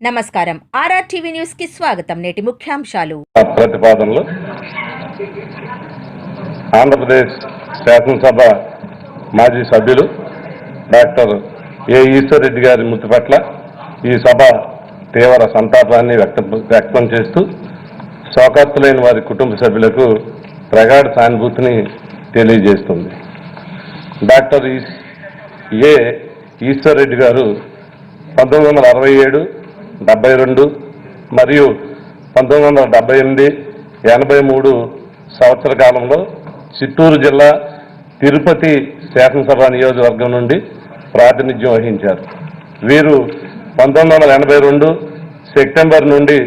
నమస్కారం RR TV news కి స్వాగతం. నేటి ముఖ్యాంశాలు. ప్రతిపాదనలు ఆంధ్రప్రదేశ్ శాసనసభ మాజీ సభ్యులు డాక్టర్ ఏ ఈశ్వర్ గారి మృతి పట్ల ఈ సభ తీవ్ర సంతాపాన్ని వ్యక్తం చేస్తూ శోకార్తులైన వారి కుటుంబ సభ్యులకు ప్రగాఢ సానుభూతిని తెలియజేస్తుంది. డాక్టర్ ఏ ఈశ్వర్ గారు 1967, 72 మరియు 1978, 83 సంవత్సర కాలంలో చిత్తూరు జిల్లా తిరుపతి శాసనసభ నియోజకవర్గం నుండి ప్రాతినిధ్యం వహించారు. వీరు 1982 సెప్టెంబర్ నుండి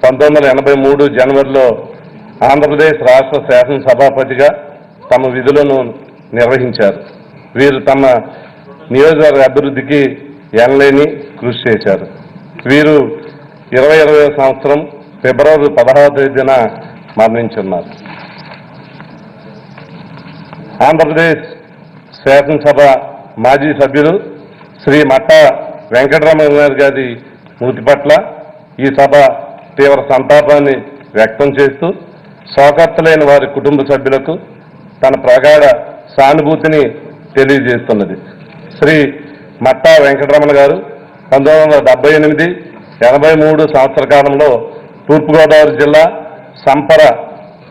1983 జనవరిలో ఆంధ్రప్రదేశ్ రాష్ట్ర శాసనసభాపతిగా తమ విధులను నిర్వహించారు. వీరు తమ నియోజకవర్గ అభివృద్ధికి ఎనలేని కృషి చేశారు. వీరు 2020 సంవత్సరం ఫిబ్రవరి 16వ తేదీన మరణించున్నారు. ఆంధ్రప్రదేశ్ శాసనసభ మాజీ సభ్యులు శ్రీ మట్టా వెంకటరమణ గారి మృతి పట్ల ఈ సభ తీవ్ర సంతాపాన్ని వ్యక్తం చేస్తూ శోకార్తులైన వారి కుటుంబ సభ్యులకు తన ప్రగాఢ సానుభూతిని తెలియజేస్తున్నది. శ్రీ మట్టా వెంకటరమణ గారు 1978, 83 సంవత్సర కాలంలో తూర్పుగోదావరి జిల్లా సంపర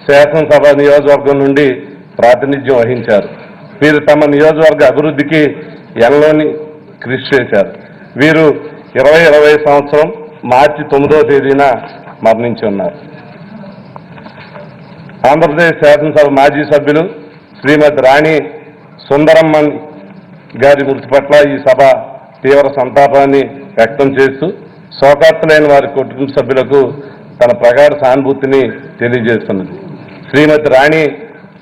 శాసనసభ నియోజకవర్గం నుండి ప్రాతినిధ్యం వహించారు. వీరు తమ నియోజకవర్గ అభివృద్ధికి ఎనలేని కృషి చేశారు. వీరు 2020 సంవత్సరం మార్చి 9వ తేదీన మరణించి ఉన్నారు. ఆంధ్రప్రదేశ్ శాసనసభ మాజీ సభ్యులు శ్రీమతి రాణి సుందరమ్మన్ గారి మృతి పట్ల ఈ సభ తీవ్ర సంతాపాన్ని వ్యక్తం చేస్తూ శోకార్తులైన వారి కుటుంబ సభ్యులకు తన ప్రగాఢ సానుభూతిని తెలియజేస్తున్నది. శ్రీమతి రాణి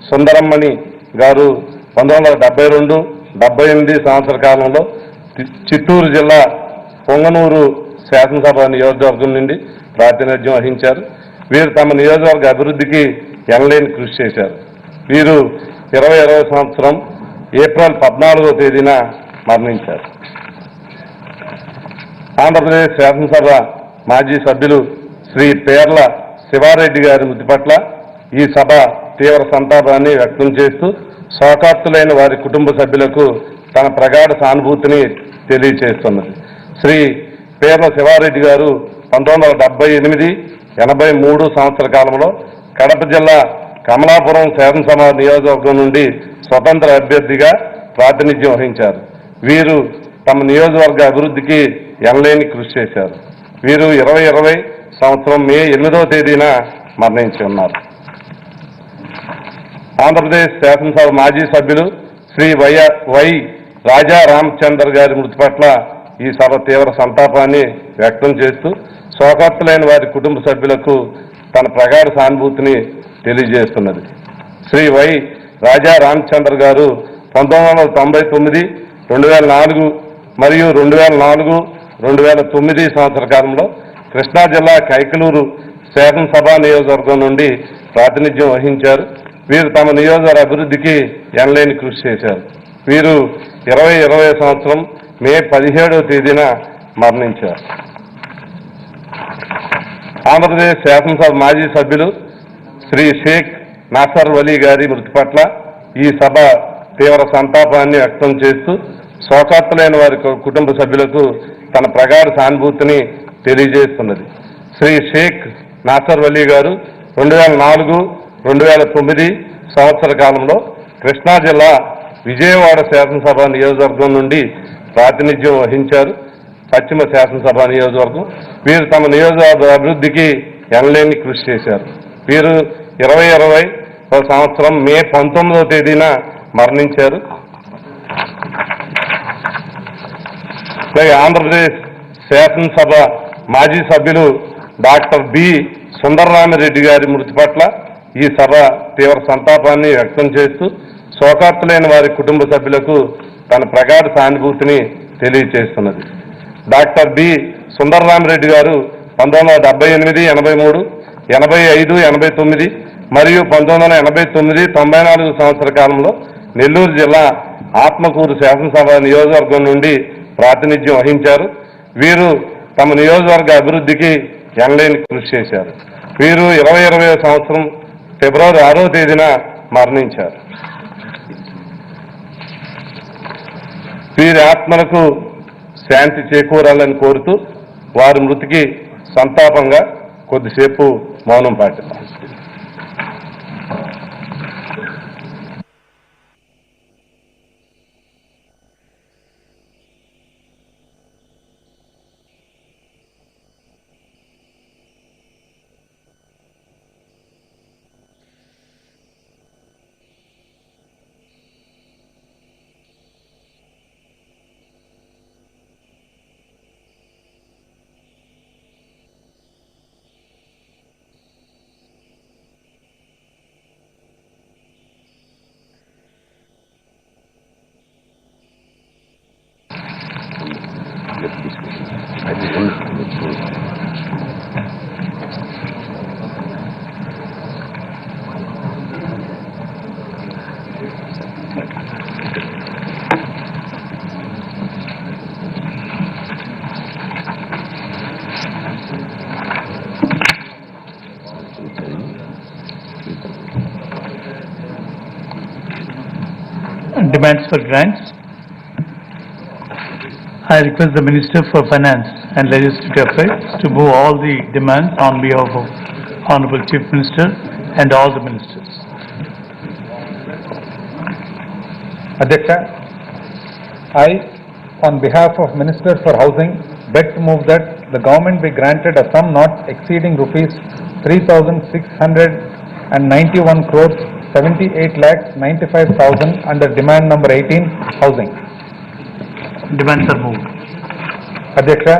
సుందరమ్మణి గారు 1972, 78 సంవత్సర కాలంలో చిత్తూరు జిల్లా పొంగనూరు శాసనసభ నియోజకవర్గం నుండి ప్రాతినిధ్యం వహించారు. వీరు తమ నియోజకవర్గ అభివృద్ధికి ఎనలేని కృషి చేశారు. వీరు 2020 సంవత్సరం ఏప్రిల్ 14వ తేదీన మరణించారు. ఆంధ్రప్రదేశ్ శాసనసభ మాజీ సభ్యులు శ్రీ పేర్ల శివారెడ్డి గారి మృతి పట్ల ఈ సభ తీవ్ర సంతాపాన్ని వ్యక్తం చేస్తూ శోకార్తులైన వారి కుటుంబ సభ్యులకు తన ప్రగాఢ సానుభూతిని తెలియజేస్తున్నది. శ్రీ పేర్ల శివారెడ్డి గారు 1978, 83 సంవత్సర కాలంలో కడప జిల్లా కమలాపురం శాసనసభ నియోజకవర్గం నుండి స్వతంత్ర అభ్యర్థిగా ప్రాతినిధ్యం వహించారు. వీరు తమ నియోజకవర్గ అభివృద్ధికి ఎనలేని కృషి చేశారు. వీరు 2020 సంవత్సరం మే 8వ తేదీన మరణించి ఉన్నారు. ఆంధ్రప్రదేశ్ శాసనసభ మాజీ సభ్యులు శ్రీ వై రాజా రామచందర్ గారి మృతి పట్ల ఈ సభ తీవ్ర సంతాపాన్ని వ్యక్తం చేస్తూ శోకార్తులైన వారి కుటుంబ సభ్యులకు తన ప్రగాఢ సానుభూతిని తెలియజేస్తున్నది. శ్రీ వై రాజా రామచంద్ర గారు 1999, 2004 మరియు 2004, 2009 సంవత్సర కాలంలో కృష్ణా జిల్లా కైకలూరు శాసనసభ నియోజకవర్గం నుండి ప్రాతినిధ్యం వహించారు. వీరు తమ నియోజకవర్గ అభివృద్ధికి ఎనలేని కృషి చేశారు. వీరు 2020 సంవత్సరం మే 17వ తేదీన మరణించారు. ఆంధ్రప్రదేశ్ శాసనసభ మాజీ సభ్యులు శ్రీ షేక్ నాసర్ వలీ గారి మృతి పట్ల ఈ సభ తీవ్ర సంతాపాన్ని వ్యక్తం చేస్తూ శోకార్తులైన వారి కుటుంబ సభ్యులకు తన ప్రగాఢ సానుభూతిని తెలియజేస్తున్నది. శ్రీ షేక్ నాసర్ వలీ గారు 2004, 2009 సంవత్సర కాలంలో కృష్ణా జిల్లా విజయవాడ శాసనసభ నియోజకవర్గం నుండి ప్రాతినిధ్యం వహించారు. పశ్చిమ శాసనసభ నియోజకవర్గం. వీరు తమ నియోజకవర్గ అభివృద్ధికి ఎనలేని కృషి చేశారు. వీరు 2020 సంవత్సరం మే 19వ తేదీన మరణించారు. అలాగే ఆంధ్రప్రదేశ్ శాసనసభ మాజీ సభ్యులు డాక్టర్ బి సుందరరామిరెడ్డి గారి మృతి పట్ల ఈ సభ తీవ్ర సంతాపాన్ని వ్యక్తం చేస్తూ శోకార్తులైన వారి కుటుంబ సభ్యులకు తన ప్రగాఢ సానుభూతిని తెలియజేస్తున్నది. డాక్టర్ బి సుందరరామిరెడ్డి గారు 1978, 83, 85, 89 మరియు 1989, 94 సంవత్సర కాలంలో నెల్లూరు జిల్లా ఆత్మకూరు శాసనసభ నియోజకవర్గం నుండి ప్రాతినిధ్యం వహించారు. వీరు తమ నియోజకవర్గ అభివృద్ధికి ఎనలేని కృషి చేశారు. వీరు 2020 సంవత్సరం ఫిబ్రవరి 6వ తేదీన మరణించారు. వీరి ఆత్మలకు శాంతి చేకూరాలని కోరుతూ వారి మృతికి సంతాపంగా కొద్దిసేపు మౌనం పాటిద్దాం. Demands for grants. I request the Minister for Finance and Legislative Affairs to move all the demands on behalf of Honorable Chief Minister and all the ministers. Adhyaksha, I, on behalf of Minister for Housing, beg to move that the government be granted a sum not exceeding rupees 3,691 crores 78 lakhs 95,000 under demand number 18, housing. Demands are moved. Adhyaksha,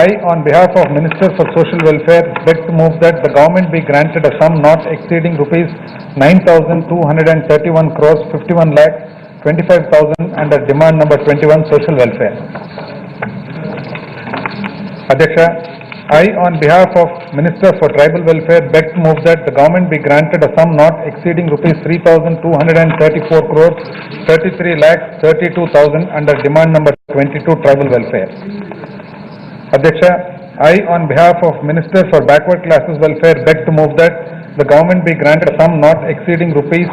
I, on behalf of Minister for Social Welfare, beg to move that the government be granted a sum not exceeding rupees 9,231 crores 51 lakhs 25,000 under demand number 21, social welfare. Adhyaksha, I, on behalf of Minister for Tribal Welfare, beg to move that the government be granted a sum not exceeding rupees 3,234 crores 33 lakhs 32,000 under demand number 22, tribal welfare. Adhyaksha, I, on behalf of Minister for Backward Classes Welfare, beg to move that the government be granted a sum not exceeding rupees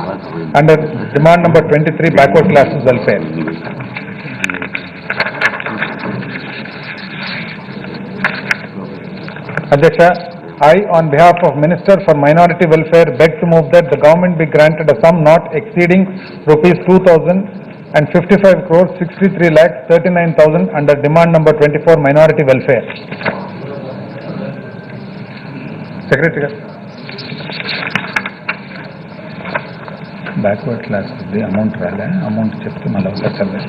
under demand number 23, backward classes welfare. Adhyaksha, I, on behalf of Minister for Minority Welfare, beg to move that the government be granted a sum not exceeding rupees 2,055 crores 63 lakhs 39,000 under demand number 24, minority welfare. Secretary. Backward class the amount rale amount chepte mala challa.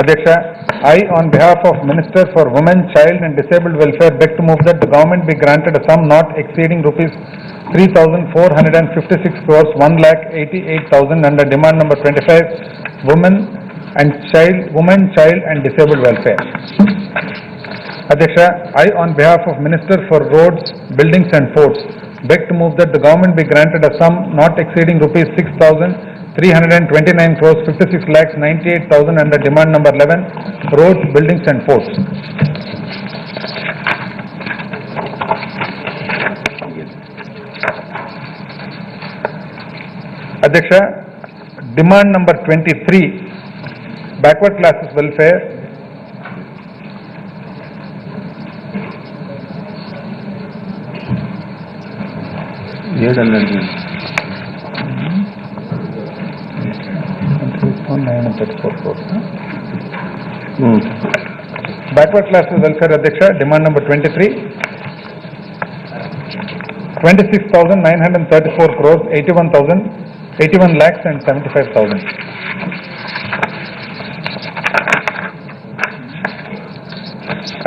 Adhyaksha, I, on behalf of Minister for Women, Child and Disabled Welfare, beg to move that the government be granted a sum not exceeding rupees 3,456 crores 1,88,000 under demand number 25, Women, Child and Disabled Welfare. Adhyaksha, I, on behalf of Minister for Roads, Buildings and Ports, beg to move that the government be granted a sum not exceeding rupees 6,329 crores 56 lakhs 98,000 under demand number 11, Roads, Buildings and Ports. Adhyaksha, demand number 23, backward classes welfare. Backward classes welfare, Adhyaksha, demand number 23, 26,934 crores 81 lakhs and 75,000.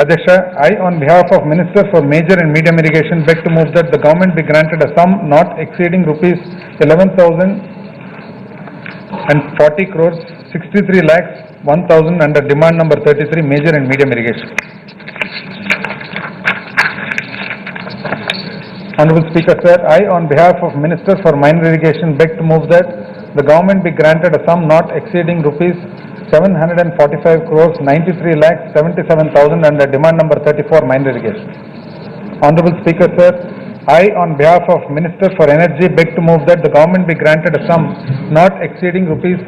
Adhyaksha, I, on behalf of Minister for Major and Medium Irrigation, beg to move that the government be granted a sum not exceeding rupees 11,040 crores 63 lakhs 1,000 under demand number 33, Major and Medium Irrigation. Honorable Speaker, sir, I, on behalf of Minister for Minor Irrigation, beg to move that the government be granted a sum not exceeding rupees 745 crores 93 lakhs 77,000 under demand number 34 minor irrigation. Honorable Speaker, sir, I on behalf of Minister for Energy beg to move that the government be granted a sum not exceeding rupees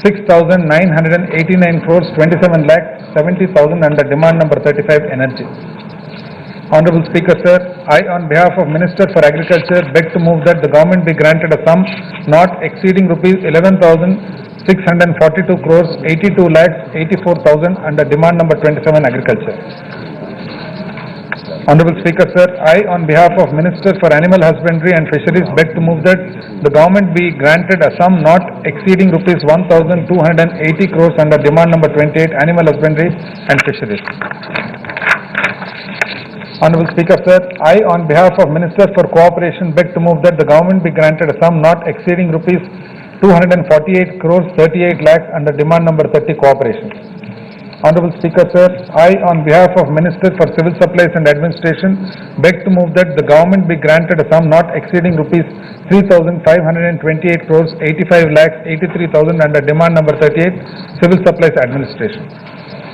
6,989 crores 27 lakhs 70,000 under demand number 35 energy. Honorable Speaker, sir, I on behalf of Minister for Agriculture beg to move that the government be granted a sum not exceeding rupees 11,642 crores 82 lakhs 84,000 under demand number 27 agriculture. Honorable Speaker, sir, I on behalf of Minister for Animal Husbandry and Fisheries beg to move that the government be granted a sum not exceeding rupees 1,280 crores under demand number 28 Animal Husbandry and Fisheries. Honorable Speaker, sir, I on behalf of Minister for Cooperation beg to move that the government be granted a sum not exceeding rupees 248 crores 38 lakhs under demand number 30 cooperation. Honorable Speaker, sir, I on behalf of Minister for Civil Supplies and Administration beg to move that the government be granted a sum not exceeding rupees 3,528 crores 85 lakhs 83,000 under demand number 38 Civil Supplies Administration.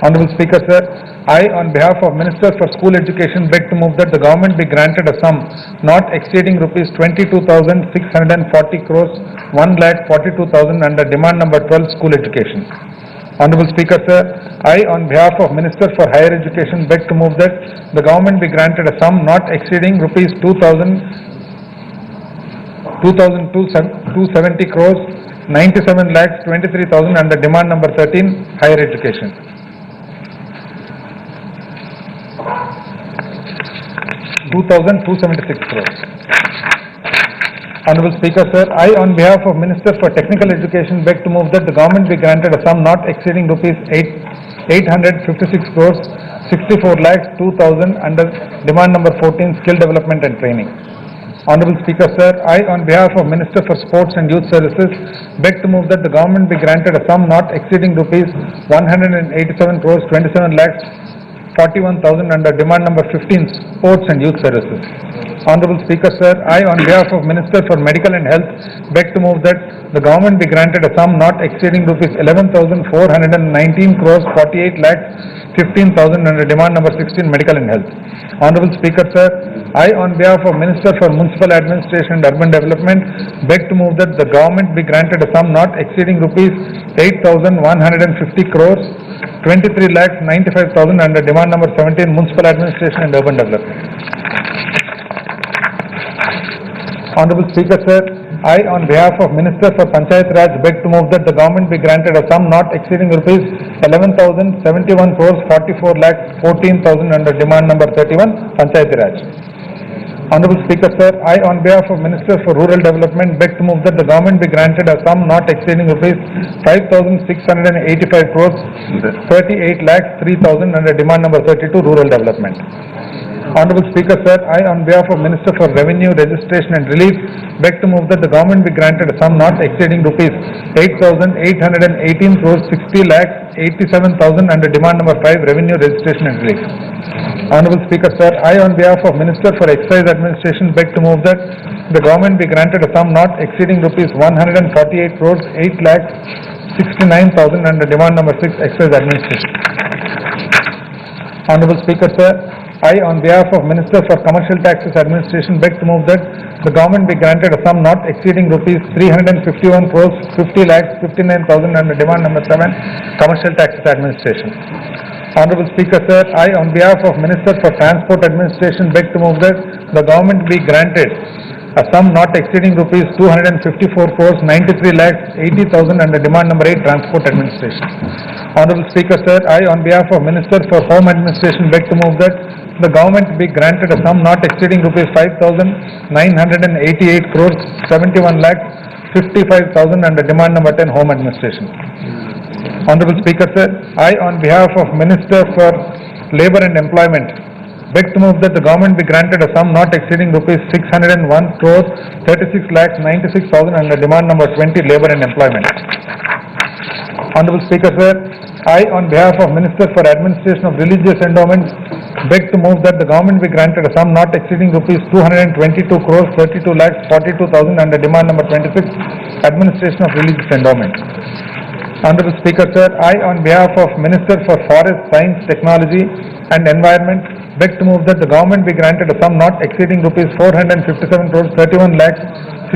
Honorable Speaker, sir, I on behalf of Minister for School Education beg to move that the government be granted a sum not exceeding rupees 22,640 crores 1,42,000 under demand number 12 School Education. Honorable Speaker, sir, I on behalf of Minister for Higher Education beg to move that the government be granted a sum not exceeding rupees 2,270 crores 97 lakhs 23,000 under demand number 13 Higher Education. 2,276 crores. Honorable Speaker, sir, I on behalf of Minister for Technical Education beg to move that the government be granted a sum not exceeding rupees 856 crores 64 lakhs 2,000 under demand number 14 Skill Development and Training. Honorable Speaker, sir, I on behalf of Minister for Sports and Youth Services beg to move that the government be granted a sum not exceeding rupees 187 crores 27 lakhs 41,000 under demand number 15 Sports and Youth Services. Honorable Speaker, sir, I on behalf of Minister for Medical and Health beg to move that the government be granted a sum not exceeding rupees 11,419 crores 48 lakhs 15,000 under demand number 16 Medical and Health. Honorable Speaker, sir, I on behalf of Minister for Municipal Administration and Urban Development beg to move that the government be granted a sum not exceeding rupees 8,150 crores 23 lakhs 95,000 under demand number 17 Municipal Administration and Urban Development. Honorable Speaker, sir, I on behalf of Minister for Panchayat Raj beg to move that the government be granted a sum not exceeding rupees 11,071 crores 44 lakhs 14,000 under demand number 31 Panchayat Raj. Honorable Speaker, sir, I on behalf of Minister for Rural Development beg to move that the government be granted a sum not exceeding rupees 5,685 crores 38 lakhs 3,000 under demand number 32 Rural Development. Honorable Speaker, sir, I on behalf of Minister for Revenue, Registration and Relief beg to move that the government be granted a sum not exceeding rupees 8,818 crores 60 lakhs 87,000 under demand number 5 Revenue, Registration and Relief. Honorable Speaker, sir, I on behalf of Minister for Excise Administration beg to move that the government be granted a sum not exceeding rupees 148 crores 8 lakhs 69,000 under demand number 6 Excise Administration. Honorable Speaker, sir, I on behalf of Minister for Commercial Taxes Administration beg to move that the government be granted a sum not exceeding rupees 351 crores 50 lakhs 59,000 under demand number 7 Commercial Taxes Administration. Honorable Speaker, sir, I on behalf of Minister for Transport Administration beg to move that the government be granted a sum not exceeding rupees 254 crores 93 lakhs 80,000 under demand number 8 Transport Administration. Honorable Speaker, sir, I on behalf of Minister for Home Administration beg to move that the government be granted a sum not exceeding rupees 5,988 crores 71 lakhs 55,000 under demand number 10 Home Administration. Honorable Speaker, sir, I on behalf of Minister for Labour and Employment beg to move that the government be granted a sum not exceeding rupees 601 crores 36 lakhs 96,000 under demand number 20 Labour and Employment. Honorable Speaker, sir, I on behalf of Minister for Administration of Religious Endowments beg to move that the government be granted a sum not exceeding rupees 222 crores 32 lakhs 42,000 under demand number 26 administration of religious endowments. Honorable Speaker, sir, I, on behalf of Minister for Forest, Science, Technology and Environment, beg to move that the government be granted a sum not exceeding rupees 457 crores 31 lakhs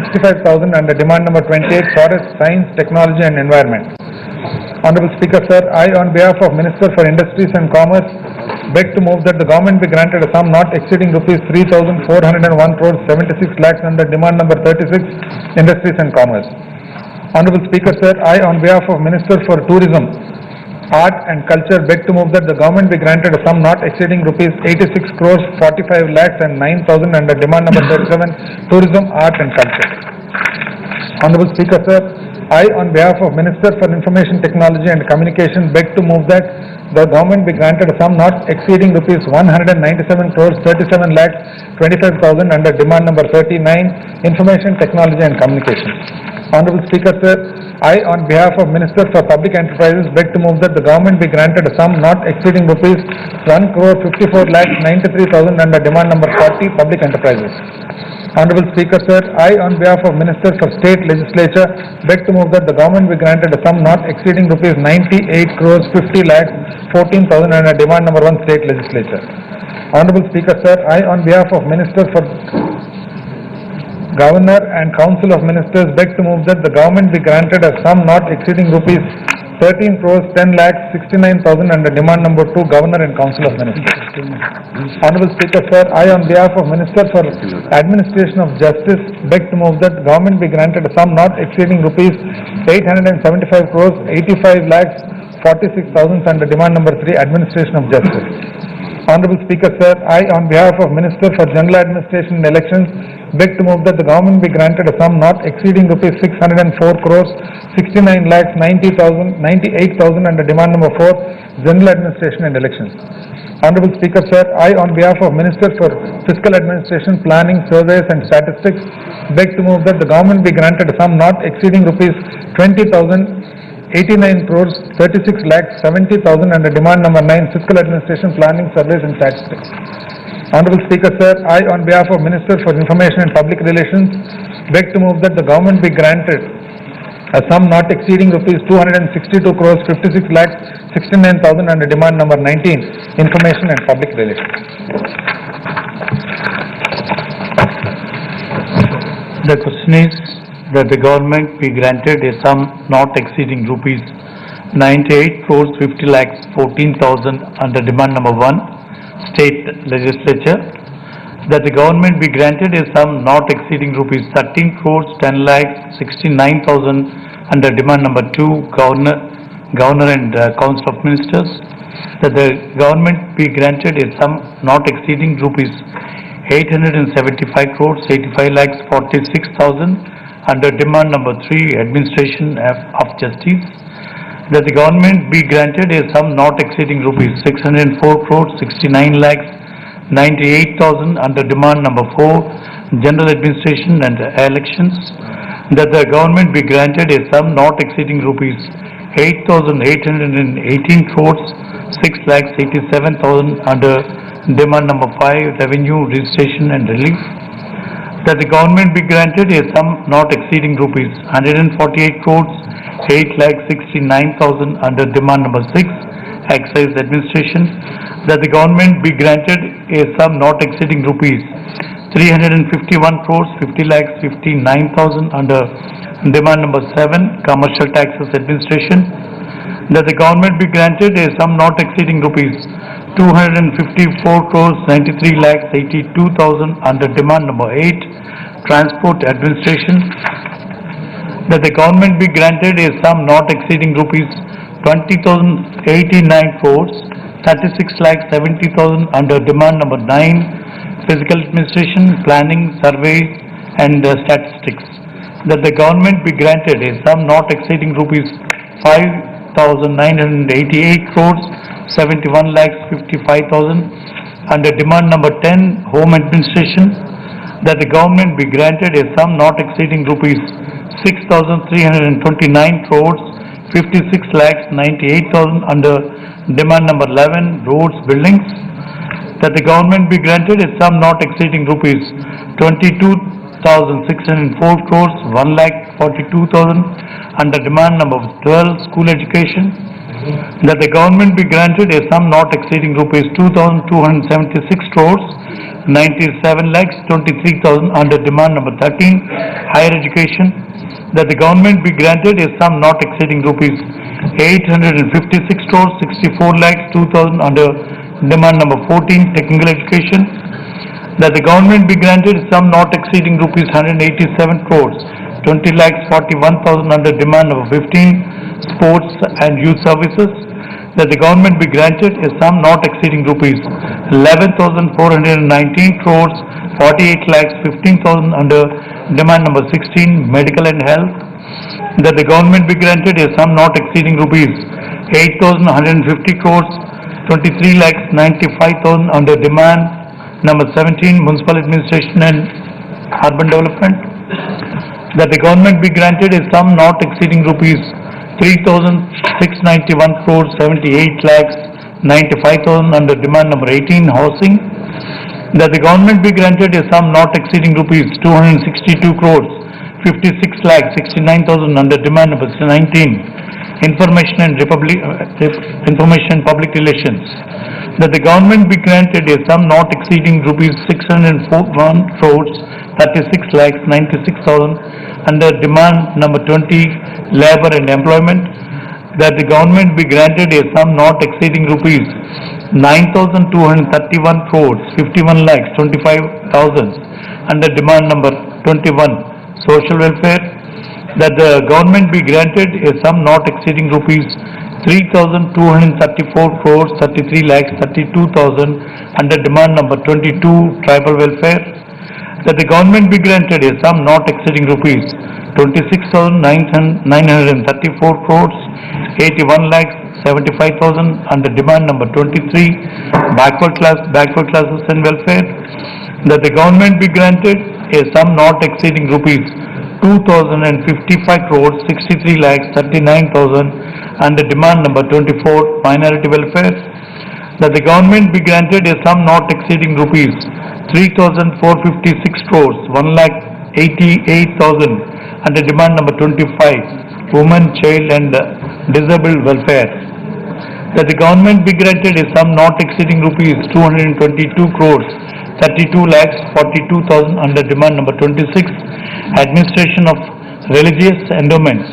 65,000 under demand number 28, Forest, Science, Technology and Environment. Honorable Speaker, sir, I, on behalf of Minister for Industries and Commerce, beg to move that the government be granted a sum not exceeding rupees 3,401 crores 76 lakhs under demand number 36, Industries and Commerce. Honorable Speaker, sir, I, on behalf of Minister for Tourism, Art and Culture, beg to move that the government be granted a sum not exceeding rupees 86 crores 45 lakhs and 9,000 under demand number 37, Tourism, Art and Culture. Honorable Speaker, sir, I, on behalf of Minister for Information Technology and Communication, beg to move that the government be granted a sum not exceeding rupees 197 crores 37 lakhs 25,000 under demand number 39, Information Technology and Communication. Honorable Speaker, sir, I, on behalf of Minister for Public Enterprises, beg to move that the government be granted a sum not exceeding rupees 1 crore 54 lakhs 93,000 under demand number 40, Public Enterprises. Honorable Speaker, sir, I, on behalf of Minister for State Legislature, beg to move that the government be granted a sum not exceeding rupees 98 crores 50 lakhs 14,000 under demand number 1, State Legislature. Honorable Speaker, sir, I, on behalf of Minister for Governor and Council of Ministers, beg to move that the government be granted a sum not exceeding rupees 13 crores 10 lakhs 69,000 under demand number 2, Governor and Council of Ministers. Honorable Speaker, sir, I, on behalf of Minister for Administration of Justice, beg to move that the government be granted a sum not exceeding rupees 875 crores 85 lakhs 46,000 under demand number 3, Administration of Justice. Honorable Speaker, sir, I, on behalf of Minister for General Administration and Elections, beg to move that the government be granted a sum not exceeding rupees 604 crores 69 lakhs 98,000 under demand number 4, General Administration and Elections. Honorable Speaker, sir, I, on behalf of Minister for Fiscal Administration, Planning, Surveys and Statistics, beg to move that the government be granted a sum not exceeding rupees 20,089 crores 36 lakhs 70,000 under demand number 9, Fiscal Administration, Planning, Surveys and Statistics. Honorable Speaker, sir, I, on behalf of Minister for Information and Public Relations, beg to move that the government be granted a sum not exceeding rupees 262 crores 56 lakhs 69,000 under demand number 19, Information and Public Relations. The question is that the government be granted a sum not exceeding rupees 98 crores 50 lakhs 14,000 under demand number 1, State Legislature, that the government be granted a sum not exceeding rupees 13 crores 10 lakhs 69,000 under demand number 2, Governor and Council of Ministers, that the government be granted a sum not exceeding rupees 875 crores 85 lakhs 46,000 under demand number 3, Administration of Justice, that the government be granted a sum not exceeding rupees 604 crores 69 lakhs 98,000 under demand number 4, General Administration and Elections, that the government be granted a sum not exceeding rupees 8,818 crores 6 lakhs 87,000 under demand number 5, Revenue, Registration and Relief, that the government be granted a sum not exceeding rupees 148 crores 8 lakhs 69,000 under demand number 6, Excise Administration, that the government be granted a sum not exceeding rupees 351 crores 50 lakhs 59,000 under demand number 7, Commercial Taxes Administration, that the government be granted a sum not exceeding rupees 254 crores 93 lakhs 82,000 under demand number 8, Transport Administration, that the government be granted a sum not exceeding rupees 20,089 crores 36 lakhs 70,000 under demand number 9, Physical Administration, Planning, Survey and Statistics, that the government be granted a sum not exceeding rupees 5,988 crores 71 lakhs 55,000 under demand number 10, Home Administration, that the government be granted a sum not exceeding rupees 6,329 crores 56 lakhs 98,000 under demand number 11, Roads, Buildings, that the government be granted a sum not exceeding rupees 22 1,604 crores, 1,42,000 under demand number 12, school education, that the government be granted a sum not exceeding rupees 2,276 crores, 97 lakhs 23,000 under demand number 13, higher education, that the government be granted a sum not exceeding rupees 856 crores, 64 lakhs 2,000 under demand number 14, technical education, that the government be granted a sum not exceeding rupees 187 crores, 20 lakhs 41,000 under demand number 15, sports and youth services, that the government be granted a sum not exceeding rupees 11,419 crores, 48 lakhs 15,000 under demand number 16, medical and health, that the government be granted a sum not exceeding rupees 8,150 crores, 23 lakhs 95,000 under demand number 17, municipal administration and urban development, that the government be granted a sum not exceeding rupees 3,691 crores, 78 lakhs 95,000 under demand number 18, housing, that the government be granted a sum not exceeding rupees 262 crores, 56 lakhs 69,000 under demand number 19, information and public relations, that the government be granted a sum not exceeding rupees 641 crores, 36 lakhs 96,000 under demand number 20, labor and employment, that the government be granted a sum not exceeding rupees 9,231 crores, 51 lakhs 25,000 under demand number 21, social welfare, that the government be granted a sum not exceeding rupees 3,234 crores, 33 lakhs 32,000 under demand number 22, tribal welfare, that the government be granted a sum not exceeding rupees 26,934 crores, 81 lakhs 75,000 under demand number 23, backward classes and welfare, that the government be granted a sum not exceeding rupees 2,055 crores, 63 lakhs 39,000 under demand number 24, minority welfare, that the government be granted a sum not exceeding rupees 3,456 crores, 1,88,000 under demand number 25, women, child and disabled welfare, that the government be granted a sum not exceeding rupees 222 crores, 32 lakhs 42,000 under demand number 26, administration of religious endowments,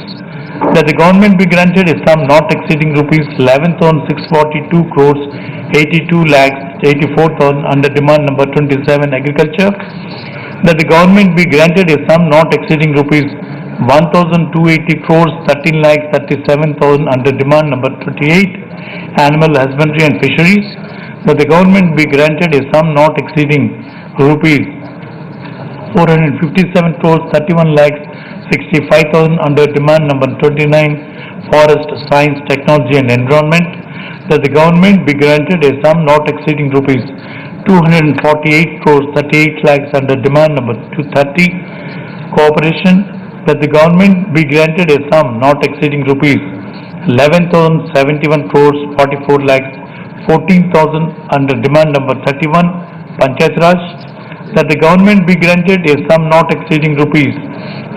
that the government be granted a sum not exceeding rupees 11,642 crores, 82 lakhs 84,000 under demand number 27, agriculture, that the government be granted a sum not exceeding rupees 1,280 crores, 13 lakhs 37,000 under demand number 28, animal husbandry and fisheries, that the government be granted a sum not exceeding rupees 457 crores, 31 lakhs 65,000 under demand number 29, forest, science, technology and environment, that the government be granted a sum not exceeding rupees 248 crores, 38 lakhs under demand number 230, cooperation, that the government be granted a sum not exceeding rupees 11,071 crores, 44 lakhs 14,000 under demand number 31, Panchayat Raj, that the government be granted a sum not exceeding rupees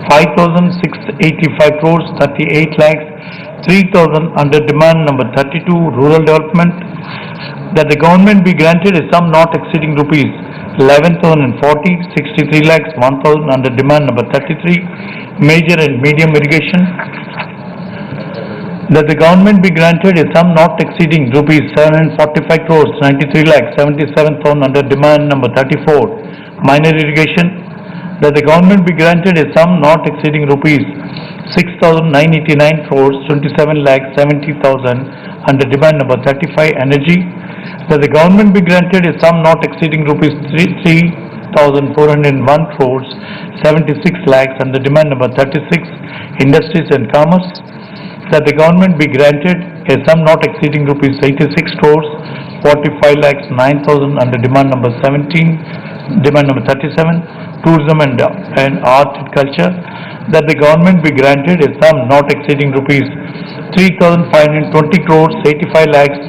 5,685 crores, 38 lakhs 3,000 under demand number 32, rural development, that the government be granted a sum not exceeding rupees 11,040, 63 lakhs 1,000 under demand number 33, major and medium irrigation, that the government be granted a sum not exceeding rupees 745 crores, 93 lakhs 77,000 under demand number 34, minor irrigation, that the government be granted a sum not exceeding rupees 6,989 crores, 27 lakhs 70,000 under demand number 35, energy, that the government be granted a sum not exceeding rupees 3,401 crores, 76 lakhs under demand number 36, industries and commerce, that the government be granted a sum not exceeding rupees 86 crores, 45 lakhs 9,000 under demand number 17, demand number 37, tourism and art and culture, that the government be granted a sum not exceeding rupees 3,520 crores, 85 lakhs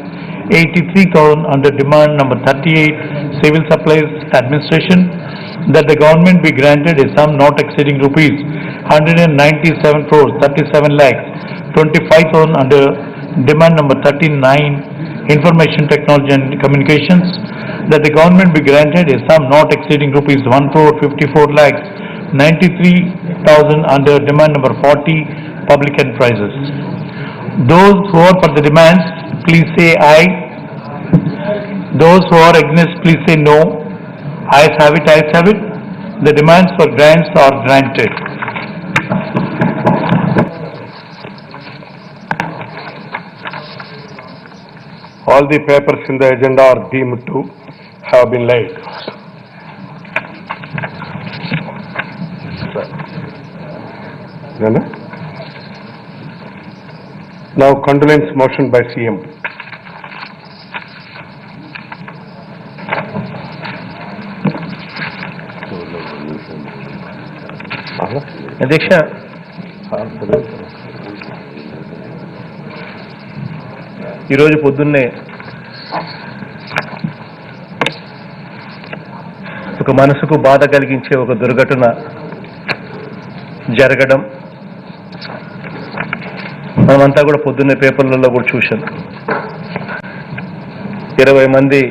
83,000 under demand number 38, civil supplies administration, that the government be granted a sum not exceeding rupees 197 crores 37 lakhs 25,000 under demand number 39 Information Technology and Communications, that the government be granted a sum not exceeding rupees 1 crore 54 lakhs 93,000 under demand number 40 Public Enterprises. Those who are for the demands, please say aye. Those who are against, please say no. Ayes have it, ayes have it. The demands for grants are granted. All the papers in the agenda are deemed to have been laid. Now condolence motion by CM. అధ్యక్ష, ఈరోజు పొద్దున్నే ఒక మనసుకు బాధ కలిగించే ఒక దుర్ఘటన జరగడం మనమంతా కూడా పొద్దున్నే పేపర్లలో కూడా చూశాం. 20 మంది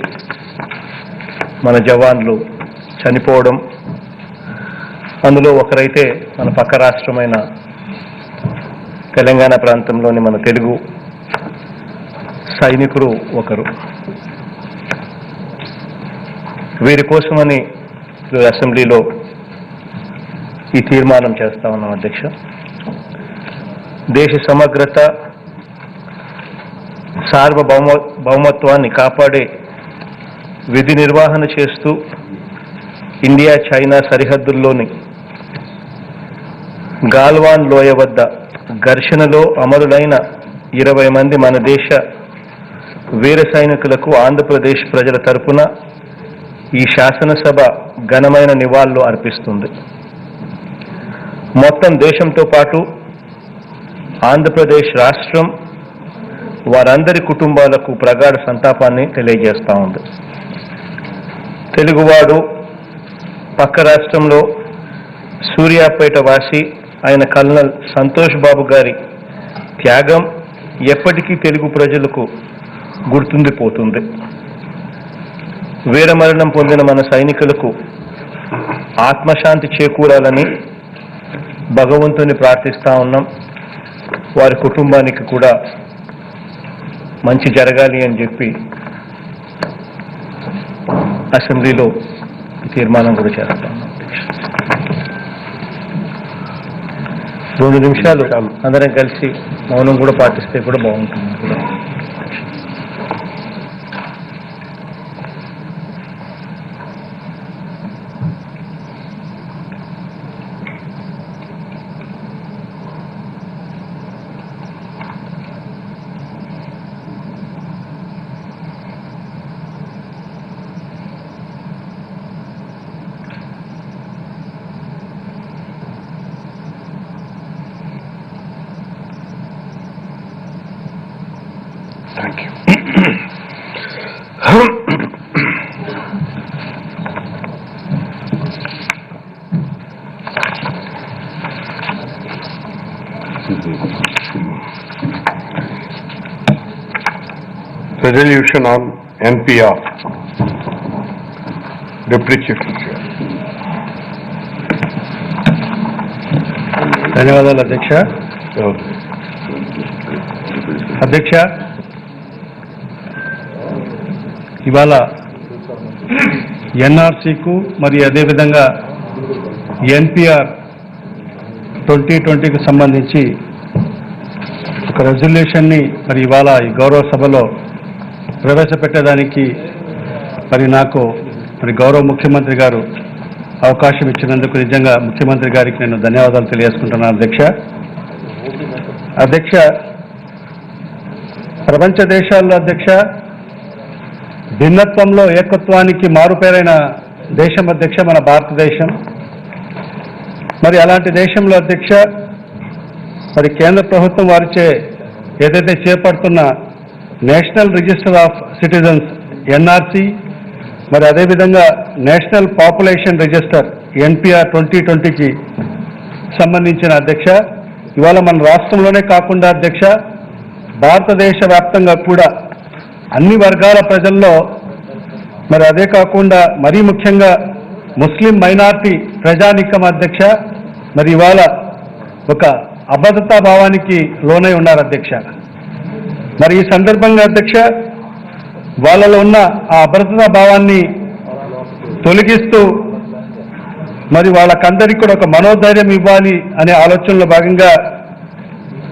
మన జవాన్లు చనిపోవడం, అందులో ఒకరైతే మన పక్క రాష్ట్రమైన తెలంగాణ ప్రాంతంలోని మన తెలుగు సైనికుడు ఒకరు. వీరి కోసమని అసెంబ్లీలో ఈ తీర్మానం చేస్తా ఉన్నాం అధ్యక్ష. దేశ సమగ్రత, సార్వభౌమత్వాన్ని కాపాడే విధి నిర్వహణ చేస్తూ ఇండియా చైనా సరిహద్దుల్లోని గాల్వాన్ లోయ వద్ద ఘర్షణలో అమరులైన 20 మంది మన దేశ వీర సైనికులకు ఆంధ్రప్రదేశ్ ప్రజల తరపున ఈ శాసనసభ ఘనమైన నివాళులు అర్పిస్తుంది. మొత్తం దేశంతో పాటు ఆంధ్రప్రదేశ్ రాష్ట్రం వారందరి కుటుంబాలకు ప్రగాఢ సంతాపాన్ని తెలియజేస్తూ ఉంది. తెలుగువాడు, పక్క రాష్ట్రంలో సూర్యాపేట వాసి ఆయన కల్నల్ సంతోష్ బాబు గారి త్యాగం ఎప్పటికీ తెలుగు ప్రజలకు గుర్తుండిపోతుంది. వీరమరణం పొందిన మన సైనికులకు ఆత్మశాంతి చేకూరాలని భగవంతుని ప్రార్థిస్తా ఉన్నాం. వారి కుటుంబానికి కూడా మంచి జరగాలి అని చెప్పి అసెంబ్లీలో తీర్మానం కూడా చేస్తాం. 2 నిమిషాలు అందరం కలిసి మౌనం కూడా పాటిస్తే కూడా బాగుంటుంది కూడా. Thank you. Resolution on NPR. Deputy Chief Minister. ధన్యవాదాలు అధ్యక్ష. అధ్యక్ష, ఇవాళ ఎన్ఆర్సీకు మరియు అదేవిధంగా ఎన్పిఆర్ 2020కు సంబంధించి ఒక రెజల్యూషన్ని మరి ఇవాళ ఈ గౌరవ సభలో ప్రవేశపెట్టడానికి మరి నాకు మరి గౌరవ ముఖ్యమంత్రి గారు అవకాశం ఇచ్చినందుకు నిజంగా ముఖ్యమంత్రి గారికి నేను ధన్యవాదాలు తెలియజేసుకుంటున్నాను అధ్యక్ష. అధ్యక్ష, ప్రపంచ దేశాల్లో అధ్యక్ష భిన్నత్వంలో ఏకత్వానికి మారుపేరైన దేశం అధ్యక్ష మన భారతదేశం. మరి అలాంటి దేశంలో అధ్యక్ష మరి కేంద్ర ప్రభుత్వం వారిచే ఏదైతే చేపడుతున్న national register of citizens NRC మరి అదేవిధంగా నేషనల్ పాపులేషన్ రిజిస్టర్ ఎన్పిఆర్ 2020కి సంబంధించిన అధ్యక్ష, ఇవాళ మన రాష్ట్రంలోనే కాకుండా అధ్యక్ష, భారతదేశ వ్యాప్తంగా కూడా అన్ని వర్గాల ప్రజల్లో, మరి అదే కాకుండా మరీ ముఖ్యంగా ముస్లిం మైనార్టీ ప్రజానీకం అధ్యక్ష, మరి ఇవాళ ఒక అభద్రతా భావానికి లోనై ఉన్నారు అధ్యక్ష. మరి ఈ సందర్భంగా అధ్యక్ష, వాళ్ళలో ఉన్న ఆ అభద్రతా భావాన్ని తొలగిస్తూ మరి వాళ్ళకందరికీ కూడా ఒక మనోధైర్యం ఇవ్వాలి అనే ఆలోచనలో భాగంగా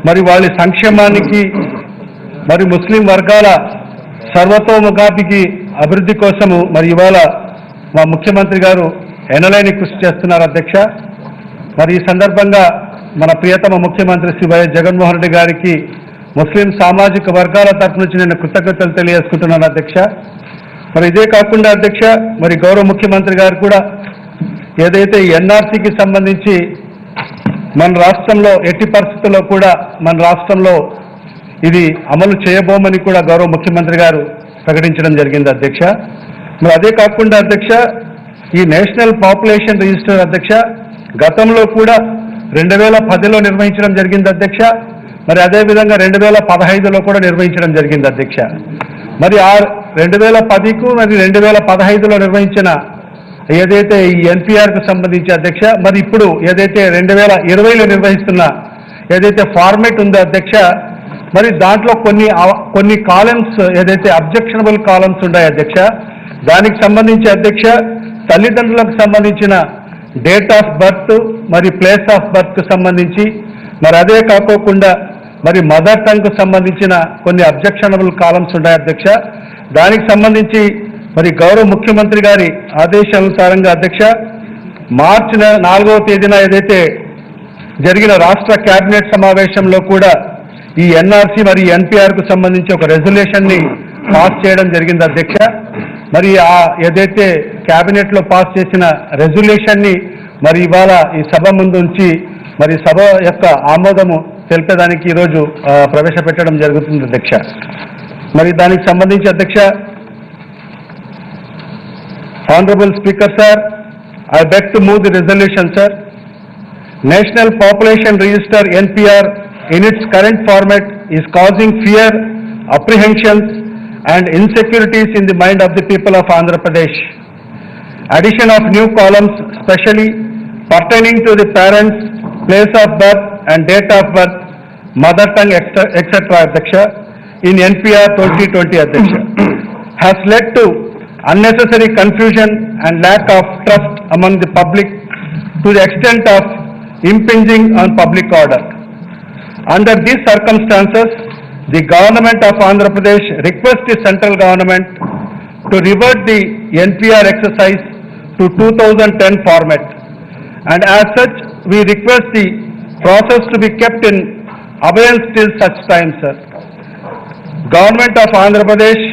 మరి వాళ్ళ సంక్షేమానికి మరి ముస్లిం వర్గాల సర్వతోముఖాభికి అభివృద్ధి కోసము మరి ఇవాళ మా ముఖ్యమంత్రి గారు ఎనలేని కృషి చేస్తున్నారు అధ్యక్ష. మరి ఈ సందర్భంగా మన ప్రియతమ ముఖ్యమంత్రి శ్రీ వైఎస్ జగన్మోహన్ రెడ్డి గారికి ముస్లిం సామాజిక వర్గాల తరఫు నుంచి నేను కృతజ్ఞతలు తెలియజేసుకుంటున్నాను అధ్యక్ష. మరి ఇదే కాకుండా అధ్యక్ష, మరి గౌరవ ముఖ్యమంత్రి గారు కూడా ఏదైతే ఎన్ఆర్సీకి సంబంధించి మన రాష్ట్రంలో ఎట్టి పరిస్థితుల్లో కూడా మన రాష్ట్రంలో ఇది అమలు చేయబోమని కూడా గౌరవ ముఖ్యమంత్రి గారు ప్రకటించడం జరిగింది అధ్యక్ష. మరి అదే కాకుండా అధ్యక్ష, ఈ నేషనల్ పాపులేషన్ రిజిస్టర్ అధ్యక్ష గతంలో కూడా 2010లో నిర్వహించడం జరిగింది అధ్యక్ష. మరి అదేవిధంగా 2015లో కూడా నిర్వహించడం జరిగింది అధ్యక్ష. మరి ఆ 2010కు మరి 2015లో నిర్వహించిన ఏదైతే ఈ ఎన్పిఆర్కు సంబంధించి అధ్యక్ష, మరి ఇప్పుడు ఏదైతే 2020లో నిర్వహిస్తున్న ఏదైతే ఫార్మేట్ ఉందో అధ్యక్ష, మరి దాంట్లో కొన్ని కాలమ్స్ ఏదైతే అబ్జెక్షనబుల్ కాలమ్స్ ఉన్నాయి అధ్యక్ష, దానికి సంబంధించి అధ్యక్ష తల్లిదండ్రులకు సంబంధించిన డేట్ ఆఫ్ బర్త్ మరి ప్లేస్ ఆఫ్ బర్త్కు సంబంధించి, మరి అదే కాకోకుండా మరి మదర్ టంగ్కు సంబంధించిన కొన్ని అబ్జెక్షనబుల్ కాలమ్స్ ఉన్నాయి అధ్యక్ష. దానికి సంబంధించి మరి గౌరవ ముఖ్యమంత్రి గారి ఆదేశానుసారంగా అధ్యక్ష మార్చి 4వ తేదీన ఏదైతే జరిగిన రాష్ట్ర కేబినెట్ సమావేశంలో కూడా ఈ ఎన్ఆర్సీ మరి ఎన్పిఆర్కు సంబంధించి ఒక రెజల్యూషన్ని పాస్ చేయడం జరిగింది అధ్యక్ష. మరి ఆ ఏదైతే కేబినెట్లో పాస్ చేసిన రెజల్యూషన్ని మరి ఇవాళ ఈ సభ ముందు ఉంచి మరి సభ యొక్క ఆమోదము తెలిపేదానికి ఈరోజు ప్రవేశపెట్టడం జరుగుతుంది అధ్యక్ష. మరి దానికి సంబంధించి అధ్యక్ష, Honorable Speaker sir, I beg to move the resolution sir. National Population Register NPR in its current format is causing fear, apprehensions and insecurities in the mind of the people of Andhra Pradesh. Addition of new columns specially pertaining to the parents, place of birth and date of birth, mother tongue etc. Adhyaksha in NPR 2020 Adhyaksha has led to unnecessary confusion and lack of trust among the public to the extent of impinging on public order. Under these circumstances, the government of Andhra Pradesh requests the central government to revert the NPR exercise to 2010 format, and as such we request the process to be kept in abeyance till such time, sir. Government of Andhra Pradesh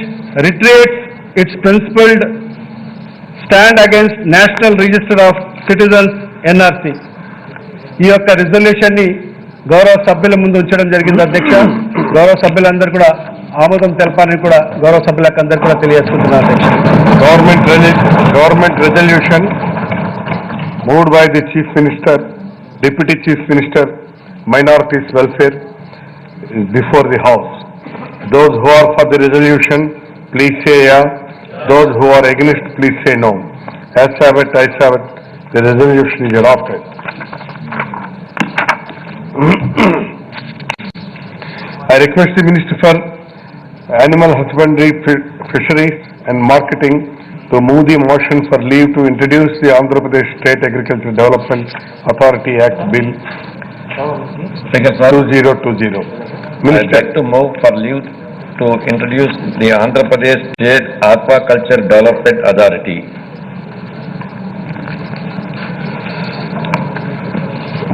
reiterates its principled stand against National Register of Citizens NRC. ఈ యొక్క resolution ని గౌరవ సభ్యుల ముందు ఉంచడం జరిగింది అధ్యక్ష. గౌరవ సభ్యులందరూ కూడా ఆమోదం తెలపాలని కూడా గౌరవ సభ్యులకు అందరూ కూడా తెలియజేసుకుంటున్నారు అధ్యక్ష. Government resolution moved by the Chief Minister, Deputy Chief Minister, Minorities Welfare is before the House. Those who are for the resolution, please say yeah. Those who are against, please say no. As have it, I have it. The resolution is adopted. I request the Minister for Animal Husbandry, Fisheries and Marketing to move the motion for leave to introduce the Andhra Pradesh State Agriculture Development Authority Act Bill 2020. I'd like to move for leave to introduce the Andhra Pradesh State Aquaculture Development Authority.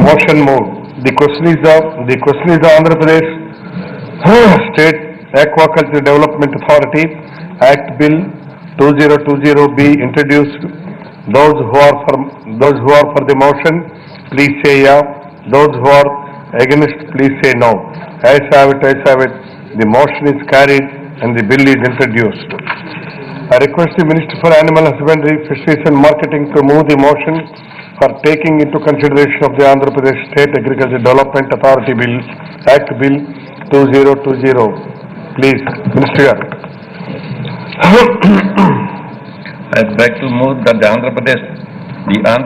Motion moved. The question is the Andhra Pradesh State Aquaculture Development Authority Act Bill 2020 be introduced. Those who are for the motion, please say yeah. Those who are against, please say no. Ayes have it, ayes have it. The motion is carried and the bill is introduced. I request the Minister for Animal Husbandry, Fisheries and Marketing to move the motion for taking into consideration of the Andhra Pradesh State Agriculture Development Authority Bill, Act Bill 2020. Please, Minister Garu. I beg to move that the Andhra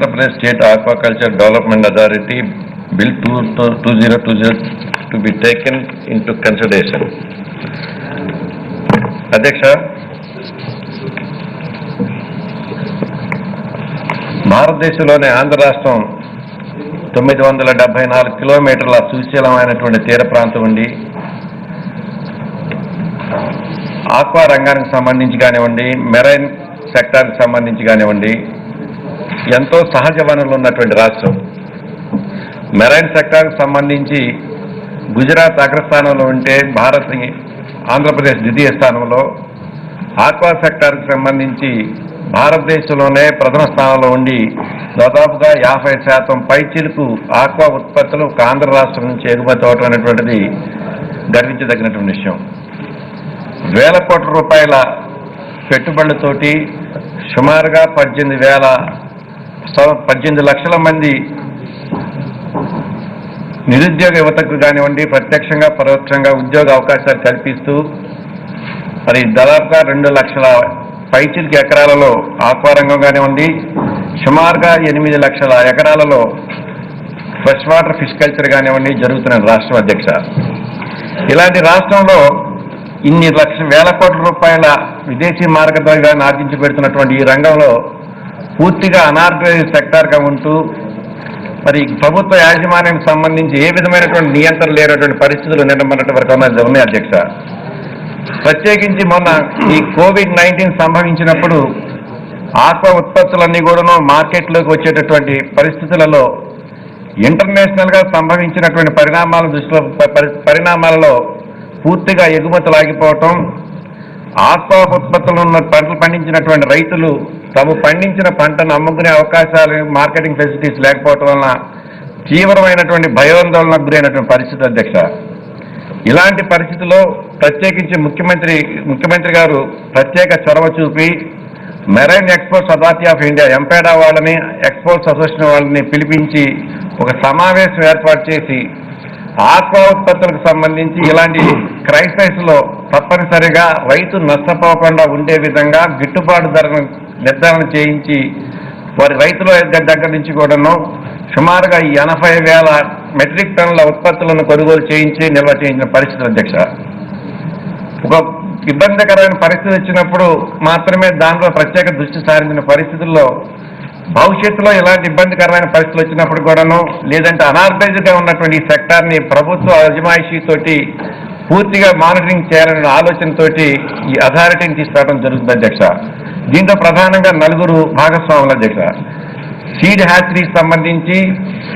Pradesh State Aquaculture Development Authority Bill 2020 to be taken into consideration. అధ్యక్ష, భారతదేశంలోని ఆంధ్ర రాష్ట్రం 974 కిలోమీటర్ల సుశీలమైనటువంటి తీర ప్రాంతం ఉండి aqua రంగానికి సంబంధించి కానివ్వండి, మెరైన్ సెక్టార్కి సంబంధించి కానివ్వండి, ఎంతో సహజ వనరులు ఉన్నటువంటి రాష్ట్రం. మెరైన్ సెక్టార్కి సంబంధించి గుజరాత్ అగ్రస్థానంలో ఉంటే ఆంధ్రప్రదేశ్ ద్వితీయ స్థానంలో, ఆక్వా సెక్టార్కి సంబంధించి భారతదేశంలోనే ప్రథమ స్థానంలో ఉండి దాదాపుగా 50% పైచిలుకు ఆక్వా ఉత్పత్తులు ఆంధ్ర రాష్ట్రం నుంచి ఎగుమతి అవటం అనేటువంటిది గర్వించదగినటువంటి విషయం. వేల కోట్ల రూపాయల పెట్టుబడులతోటి సుమారుగా 18 లక్షల మంది నిరుద్యోగ యువతకు కానివ్వండి, ప్రత్యక్షంగా పరోక్షంగా ఉద్యోగ అవకాశాలు కల్పిస్తూ మరి దాదాపుగా 2 లక్షల పైచిలికి ఎకరాలలో ఆక్వా రంగం కానివ్వండి, సుమారుగా 8 లక్షల ఎకరాలలో ఫ్రెష్ వాటర్ ఫిష్ కల్చర్ కానివ్వండి జరుగుతున్న రాష్ట్రం అధ్యక్ష. ఇలాంటి రాష్ట్రంలో ఇన్ని వేల కోట్ల రూపాయల విదేశీ మార్గద్రవ్యాన్ని ఆర్జించి పెడుతున్నటువంటి ఈ రంగంలో పూర్తిగా అనార్గనైజ్డ్ సెక్టార్గా ఉంటూ మరి ప్రభుత్వ యాజమాన్యానికి సంబంధించి ఏ విధమైనటువంటి నియంత్రణ లేనటువంటి పరిస్థితులు నిన్నటి వరకు ఉన్నాయి అధ్యక్ష. ప్రత్యేకించి మొన్న ఈ COVID-19 సంభవించినప్పుడు ఆక్వా ఉత్పత్తులన్నీ కూడాను మార్కెట్లోకి వచ్చేటటువంటి పరిస్థితులలో ఇంటర్నేషనల్గా సంభవించినటువంటి పరిణామాలలో పూర్తిగా ఎగుమతులు ఆగిపోవటం, ఆక్వా ఉత్పత్తులు ఉన్న పంటలు పండించినటువంటి రైతులు తాము పండించిన పంటను అమ్ముకునే అవకాశాలు, మార్కెటింగ్ ఫెసిలిటీస్ లేకపోవటం వలన తీవ్రమైనటువంటి భయాందోళనకు గురైనటువంటి పరిస్థితి అధ్యక్ష. ఇలాంటి పరిస్థితుల్లో ప్రత్యేకించి ముఖ్యమంత్రి గారు ప్రత్యేక చొరవ చూపి marine exports authority of India MPEDA వాళ్ళని, ఎక్స్పోర్ట్స్ అసోసియేషన్ వాళ్ళని పిలిపించి ఒక సమావేశం ఏర్పాటు చేసి ఆక్వా ఉత్పత్తులకు సంబంధించి ఇలాంటి క్రైసిస్లో తప్పనిసరిగా రైతు నష్టపోకుండా ఉండే విధంగా గిట్టుబాటు ధరను నిర్ధారణ చేయించి వారి రైతుల దగ్గర నుంచి కూడాను సుమారుగా 80,000 మెట్రిక్ టన్నుల ఉత్పత్తులను కొనుగోలు చేయించి నిల్వ చేయించిన పరిస్థితి అధ్యక్ష. ఒక ఇబ్బందికరమైన పరిస్థితి వచ్చినప్పుడు మాత్రమే దాంట్లో ప్రత్యేక దృష్టి సారించిన పరిస్థితుల్లో భవిష్యత్తులో ఇలాంటి ఇబ్బందికరమైన పరిస్థితులు వచ్చినప్పుడు కూడాను, లేదంటే అనార్గనైజ్డ్గా ఉన్నటువంటి ఈ సెక్టార్ని ప్రభుత్వ అజమాయిషీతోటి పూర్తిగా మానిటరింగ్ చేయాలనే ఆలోచనతోటి ఈ అథారిటీని తీసుకురావడం జరుగుతుంది అధ్యక్ష. దీంట్లో ప్రధానంగా 4 భాగస్వాములు అధ్యక్ష. సీడ్ హ్యాచరీకి సంబంధించి,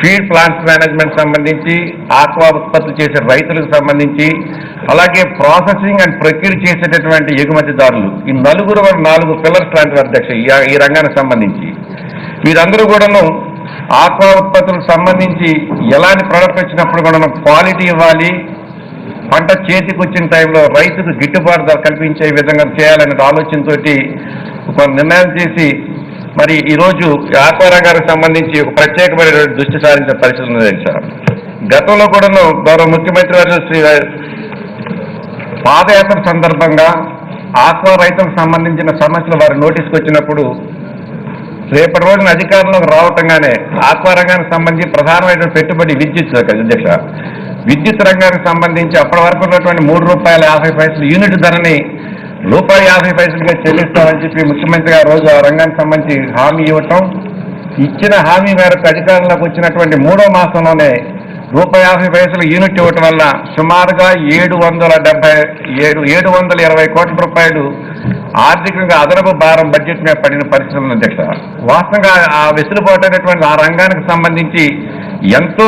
ఫీడ్ ప్లాంట్స్ మేనేజ్మెంట్ సంబంధించి, ఆక్వా ఉత్పత్తులు చేసే రైతులకు సంబంధించి, అలాగే ప్రాసెసింగ్ అండ్ ప్రొక్యూర్ చేసేటటువంటి ఎగుమతిదారులు, ఈ 4 పిల్లర్స్ లాంటివి అధ్యక్ష ఈ రంగానికి సంబంధించి. వీరందరూ కూడాను ఆక్వా ఉత్పత్తులకు సంబంధించి ఎలాంటి ప్రోడక్ట్ వచ్చినప్పుడు కూడా క్వాలిటీ ఇవ్వాలి, పంట చేతికి వచ్చిన టైంలో రైతుకు గిట్టుబాటు ధర కల్పించే విధంగా చేయాలనే ఆలోచనతోటి ఒక నిర్ణయం చేసి మరి ఈరోజు ఆక్వా రంగానికి సంబంధించి ఒక ప్రత్యేకమైన దృష్టి సారించిన పరిస్థితి ఉంది సార్. గతంలో కూడాను గౌరవ ముఖ్యమంత్రి గారు శ్రీ పాదయాత్ర సందర్భంగా ఆక్వా రైతులకు సంబంధించిన సమస్యలు వారి నోటీస్కి వచ్చినప్పుడు రేపటి రోజున అధికారంలోకి రావటంగానే ఆక్వా రంగానికి సంబంధించి ప్రధానమైన పెట్టుబడి విద్యుత్ అధ్యక్ష. విద్యుత్ రంగానికి సంబంధించి అప్పటి వరకు ఉన్నటువంటి ₹3.50 యూనిట్ ధరని ₹1.50గా చెల్లిస్తామని చెప్పి ముఖ్యమంత్రి గారు రోజు ఆ రంగానికి సంబంధించి హామీ ఇవ్వటం, ఇచ్చిన హామీ మేరకు అధికారంలోకి వచ్చినటువంటి 3వ మాసంలోనే ₹1.50 యూనిట్ ఇవ్వటం వల్ల సుమారుగా 720 కోట్ల రూపాయలు ఆర్థికంగా అదనపు భారం బడ్జెట్ మీద పడిన పరిస్థితులు అధ్యక్ష. వాస్తవంగా ఆ వెసులుబాటు అనేటువంటి ఆ రంగానికి సంబంధించి ఎంతో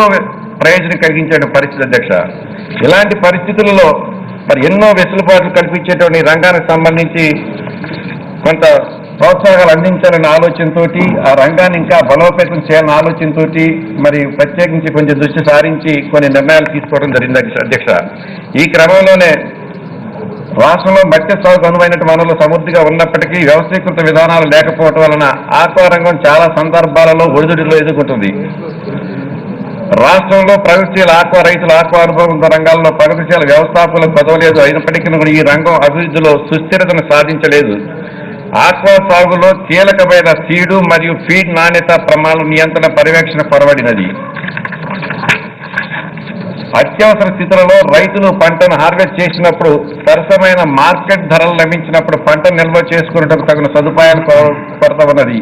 ప్రయోజనం కలిగించే పరిస్థితి అధ్యక్ష. ఇలాంటి పరిస్థితులలో మరి ఎన్నో వెసులుబాట్లు కల్పించేటువంటి రంగానికి సంబంధించి కొంత ప్రోత్సాహాలు అందించాలనే ఆలోచనతో, ఆ రంగాన్ని ఇంకా బలోపేతం చేయాలనే ఆలోచనతో మరి ప్రత్యేకించి కొంచెం దృష్టి సారించి కొన్ని నిర్ణయాలు తీసుకోవడం జరిగింది అధ్యక్ష. ఈ క్రమంలోనే రాష్ట్రంలో మత్స్య సాగుకు అనువైన వనరులు సమృద్ధిగా ఉన్నప్పటికీ వ్యవస్థీకృత విధానాలు లేకపోవడం వలన ఆక్వా రంగం చాలా సందర్భాలలో ఒడిదుడిలో ఎదుర్కొంటుంది. రాష్ట్రంలో ప్రగతిశీల ఆక్వా రైతుల ఆక్వా అనుభవం రంగాల్లో ప్రగతిశీల వ్యవస్థాపకులకు కొదవలేదు. అయినప్పటికీ ఈ రంగం అభివృద్ధిలో సుస్థిరతను సాధించలేదు. ఆక్వా సాగులో కీలకమైన సీడు మరియు ఫీడ్ నాణ్యత ప్రమాణాల నియంత్రణ పర్యవేక్షణ కొరవడినది. అత్యవసర స్థితులలో రైతులు పంటను హార్వెస్ట్ చేసినప్పుడు సరసమైన మార్కెట్ ధరలు లభించినప్పుడు పంటను నిల్వ చేసుకునేందుకు తగిన సదుపాయాలు కొరత ఉన్నది.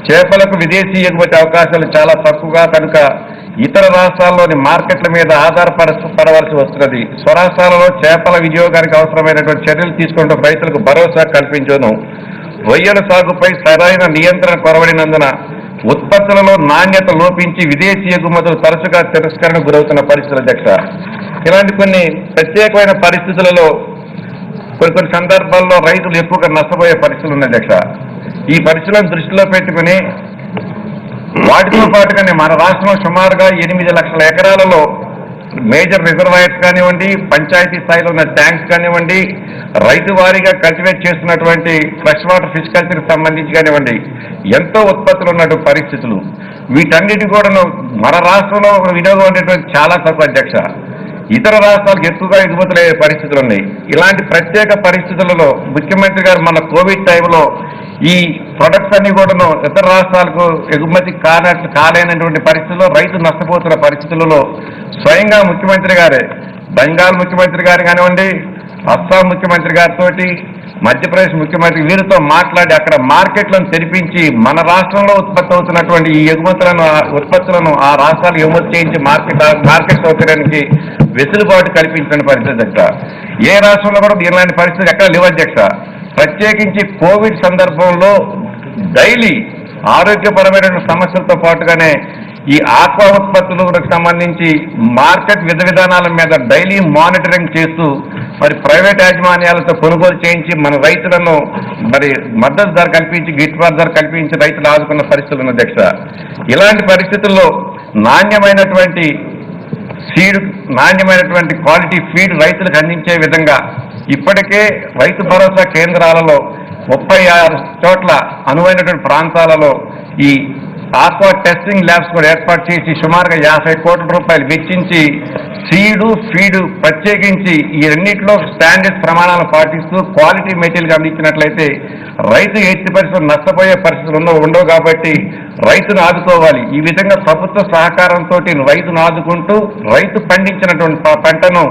చేపలకు విదేశీ ఎగుమతి అవకాశాలు చాలా తక్కువగా కనుక ఇతర రాష్ట్రాల్లోని మార్కెట్ల మీద ఆధారపడవలసి వస్తున్నది. స్వరాష్ట్రాలలో చేపల వినియోగానికి అవసరమైనటువంటి చర్యలు తీసుకుంటూ రైతులకు భరోసా కల్పించను. రొయ్యల సాగుపై సరైన నియంత్రణ కొరవడినందున ఉత్పత్తులలో నాణ్యత లోపించి విదేశీ ఎగుమతులు తరచుగా తిరస్కరణకు గురవుతున్న పరిస్థితులు అధ్యక్ష. ఇలాంటి కొన్ని ప్రత్యేకమైన పరిస్థితులలో కొన్ని సందర్భాల్లో రైతులు ఎక్కువగా నష్టపోయే పరిస్థితులు ఉన్నాయి అధ్యక్ష. ఈ పరిస్థితులను దృష్టిలో పెట్టుకుని వాటితో పాటుగానే మన రాష్ట్రంలో సుమారుగా 8 లక్షల ఎకరాలలో మేజర్ రిజర్వాయర్స్ కానివ్వండి, పంచాయతీ స్థాయిలో ఉన్న ట్యాంక్స్ కానివ్వండి, రైతు వారీగా కల్టివేట్ చేస్తున్నటువంటి ఫ్రెష్ వాటర్ ఫిష్ కల్చర్కి సంబంధించి కానివ్వండి, ఎంతో ఉత్పత్తులు ఉన్నటువంటి పరిస్థితులు. వీటన్నిటి కూడా మన రాష్ట్రంలో వినియోగం అనేటువంటి చాలా తక్కువ అధ్యక్ష. ఇతర రాష్ట్రాలకు ఎక్కువగా ఎగుమతులయ్యే పరిస్థితులు ఉన్నాయి. ఇలాంటి ప్రత్యేక పరిస్థితులలో ముఖ్యమంత్రి గారు మన కోవిడ్ టైంలో ఈ ప్రొడక్ట్స్ అన్ని కూడా ఇతర రాష్ట్రాలకు ఎగుమతి కాలేనటువంటి పరిస్థితుల్లో రైతు నష్టపోతున్న పరిస్థితులలో స్వయంగా ముఖ్యమంత్రి గారే బెంగాల్ ముఖ్యమంత్రి గారు కానివ్వండి, అస్సాం ముఖ్యమంత్రి గారితో, మధ్యప్రదేశ్ ముఖ్యమంత్రి వీరితో మాట్లాడి అక్కడ మార్కెట్లను తెరిపించి మన రాష్ట్రంలో ఉత్పత్తి అవుతున్నటువంటి ఈ ఉత్పత్తులను ఆ రాష్ట్రాలకు ఎగుమతి చేయించి మార్కెట్ సౌకర్యానికి వెసులుబాటు కల్పించిన పరిస్థితి అధ్యక్ష. ఏ రాష్ట్రంలో కూడా ఇలాంటి పరిస్థితి ఎక్కడ లేవు అధ్యక్ష. ప్రత్యేకించి కోవిడ్ సందర్భంలో డైలీ ఆరోగ్యపరమైన సమస్యలతో పాటుగానే ఈ ఆక్వా ఉత్పత్తులకు సంబంధించి మార్కెట్ విధానాల మీద డైలీ మానిటరింగ్ చేస్తూ మరి ప్రైవేట్ యాజమాన్యాలతో కొనుగోలు చేయించి మన రైతులను మరి మద్దతు ధర కల్పించి గిట్టుబాటు ధర కల్పించి రైతులు ఆదుకున్న పరిస్థితులు ఉన్న అధ్యక్ష. ఇలాంటి పరిస్థితుల్లో నాణ్యమైనటువంటి క్వాలిటీ ఫీడ్ రైతులకు అందించే విధంగా ఇప్పటికే రైతు భరోసా కేంద్రాలలో 36 చోట్ల అనువైనటువంటి ప్రాంతాలలో ఈ ఆక్వా టెస్టింగ్ ల్యాబ్స్ కూడా ఏర్పాటు చేసి సుమారుగా 50 కోట్ల రూపాయలు వెచ్చించి సీడు ఫీడు ప్రత్యేకించి ఈ రెండింటిలో స్టాండర్డ్స్ ప్రమాణాలను పాటిస్తూ క్వాలిటీ మెటీరియల్ అందించినట్లయితే రైతు ఎట్టి పరిస్థితులు నష్టపోయే పరిస్థితులు ఉండవు. కాబట్టి రైతును ఆదుకోవాలి. ఈ విధంగా ప్రభుత్వ సహకారంతో రైతును ఆదుకుంటూ రైతు పండించినటువంటి పంటను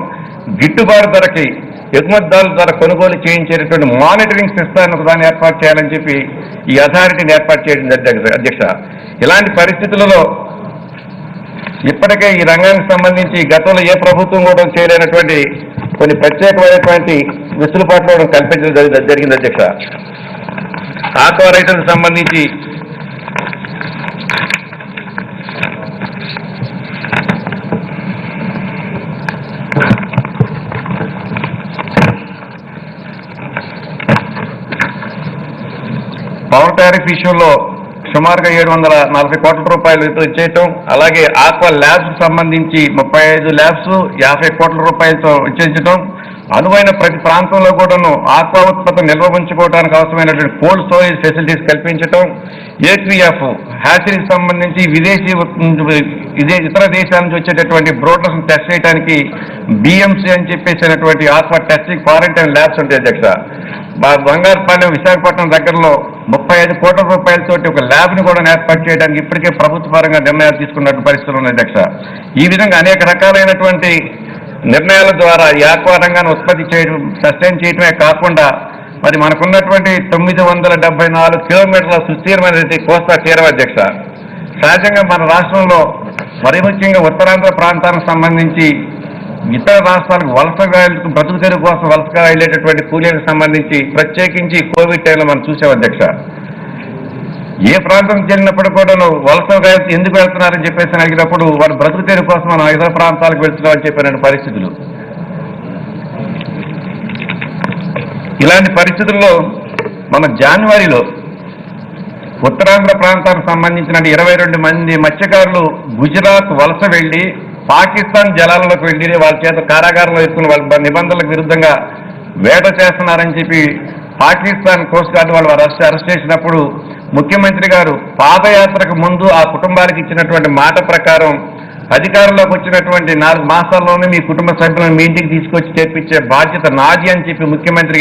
గిట్టుబాటు ధరకి ఎగుమతిదారుల ద్వారా కొనుగోలు చేయించేటటువంటి మానిటరింగ్ సిస్టమ్ దాన్ని ఏర్పాటు చేయాలని చెప్పి ఈ అథారిటీని ఏర్పాటు చేయడం అధ్యక్ష. ఇలాంటి పరిస్థితులలో ఇప్పటికే ఈ రంగానికి సంబంధించి గతంలో ఏ ప్రభుత్వం కూడా చేయలేనటువంటి కొన్ని ప్రత్యేకమైనటువంటి వెసులుబాట్లు కల్పించడం జరిగింది అధ్యక్ష. ఆక్వా రైతులకు సంబంధించి పవర్ టారిఫ్ విషయంలో సుమారుగా 740 కోట్ల రూపాయలు ఇచ్చేయటం, అలాగే ఆక్వా ల్యాబ్స్ సంబంధించి 35 ల్యాబ్స్ 50 కోట్ల రూపాయలతో ఇచ్చేయటం, అనువైన ప్రతి ప్రాంతంలో కూడాను ఆక్వా ఉత్పత్తులు నిల్వ ఉంచుకోవడానికి అవసరమైనటువంటి కోల్డ్ స్టోరేజ్ ఫెసిలిటీస్ కల్పించడం, ఏక్విఎఫ్ హ్యాచరీకి సంబంధించి ఇతర దేశాల నుంచి వచ్చేటటువంటి బ్రోడ్లను టెస్ట్ చేయడానికి బిఎంసీ అని చెప్పేసినటువంటి ఆక్వా టెస్టింగ్ క్వారంటైన్ ల్యాబ్స్ ఉంటాయి అధ్యక్ష. బంగారుపాలెం విశాఖపట్నం దగ్గరలో 35 కోట్ల రూపాయలతోటి ఒక ల్యాబ్ని కూడా ఏర్పాటు చేయడానికి ఇప్పటికే ప్రభుత్వ పరంగా నిర్ణయాలు తీసుకున్నటువంటి పరిస్థితులు ఉన్నాయి అధ్యక్ష. ఈ విధంగా అనేక రకాలైనటువంటి నిర్ణయాల ద్వారా ఈ ఆక్వా రంగాన్ని ఉత్పత్తి చేయడం సస్టైన్ చేయడమే కాకుండా మరి మనకున్నటువంటి 974 కిలోమీటర్ల సుస్థిరమైన కోస్తా తీరం అధ్యక్ష. సహజంగా మన రాష్ట్రంలో మరి ముఖ్యంగా ఉత్తరాంధ్ర ప్రాంతానికి సంబంధించి ఇతర రాష్ట్రాలకు వలసగా బ్రతుకు తెరుగు కోసం వలసగా వెళ్ళేటటువంటి కూలీలకు సంబంధించి ప్రత్యేకించి కోవిడ్ టైంలో మనం చూసాం అధ్యక్ష. ఏ ప్రాంతం చెందినప్పుడు కూడా వలసగా ఎందుకు వెళ్తున్నారని చెప్పేసి అడిగినప్పుడు వారు బ్రతుకు తెరుగు కోసం మనం ఇతర ప్రాంతాలకు వెళ్తున్నామని చెప్పిన పరిస్థితులు. ఇలాంటి పరిస్థితుల్లో మన జనవరిలో ఉత్తరాంధ్ర ప్రాంతానికి సంబంధించిన 22 మంది మత్స్యకారులు గుజరాత్ వలస వెళ్లి పాకిస్తాన్ జలాలలోకి వెళ్ళి వాళ్ళ చేత కారాగారంలో వేసుకుని వాళ్ళ నిబంధనలకు విరుద్ధంగా వేట చేస్తున్నారని చెప్పి పాకిస్తాన్ కోస్ట్ గార్డ్ వాళ్ళు అరెస్ట్ చేసినప్పుడు ముఖ్యమంత్రి గారు పాదయాత్రకు ముందు ఆ కుటుంబాలకు ఇచ్చినటువంటి మాట ప్రకారం అధికారంలోకి వచ్చినటువంటి 4 మాసాల్లోనే మీ కుటుంబ సభ్యులను మీ ఇంటికి తీసుకొచ్చి చేర్పించే బాధ్యత నాది అని చెప్పి ముఖ్యమంత్రి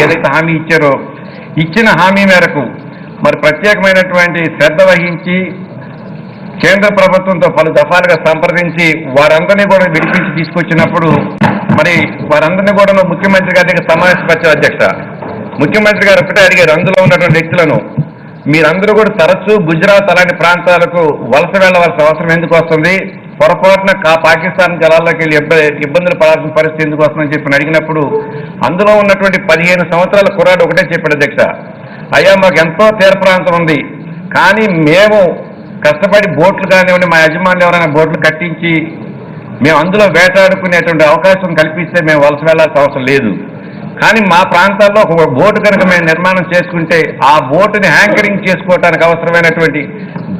ఏదైతే హామీ ఇచ్చారో ఇచ్చిన హామీ మేరకు మరి ప్రత్యేకమైనటువంటి శ్రద్ధ వహించి కేంద్ర ప్రభుత్వంతో పలు దఫాలుగా సంప్రదించి వారందరినీ కూడా విడిపించి తీసుకొచ్చినప్పుడు మరి వారందరినీ కూడా ముఖ్యమంత్రి గారి దగ్గర సమావేశపరిచారు అధ్యక్ష. ముఖ్యమంత్రి గారు ఒకటే అడిగారు, అందులో ఉన్నటువంటి వ్యక్తులను మీరందరూ కూడా తరచూ గుజరాత్ అలాంటి ప్రాంతాలకు వలస వెళ్లవలసిన అవసరం ఎందుకు వస్తుంది, పొరపాటున పాకిస్తాన్ జలాల్లోకి వెళ్ళి ఇబ్బందులు పడాల్సిన పరిస్థితి ఎందుకు వస్తుందని చెప్పి అడిగినప్పుడు అందులో ఉన్నటువంటి 15 సంవత్సరాల కుర్రాడు ఒకటే చెప్పాడు అధ్యక్ష, అయ్యా మాకు ఎంతో తీర ప్రాంతం ఉంది, కానీ మేము కష్టపడి బోట్లు కానివ్వండి మా యజమానులు ఎవరైనా బోట్లు కట్టించి మేము అందులో వేటాడుకునేటువంటి అవకాశం కల్పిస్తే మేము వలస వెళ్లాల్సిన అవసరం లేదు. కానీ మా ప్రాంతాల్లో ఒక బోటు కనుక మేము నిర్మాణం చేసుకుంటే ఆ బోటుని హ్యాంకరింగ్ చేసుకోవడానికి అవసరమైనటువంటి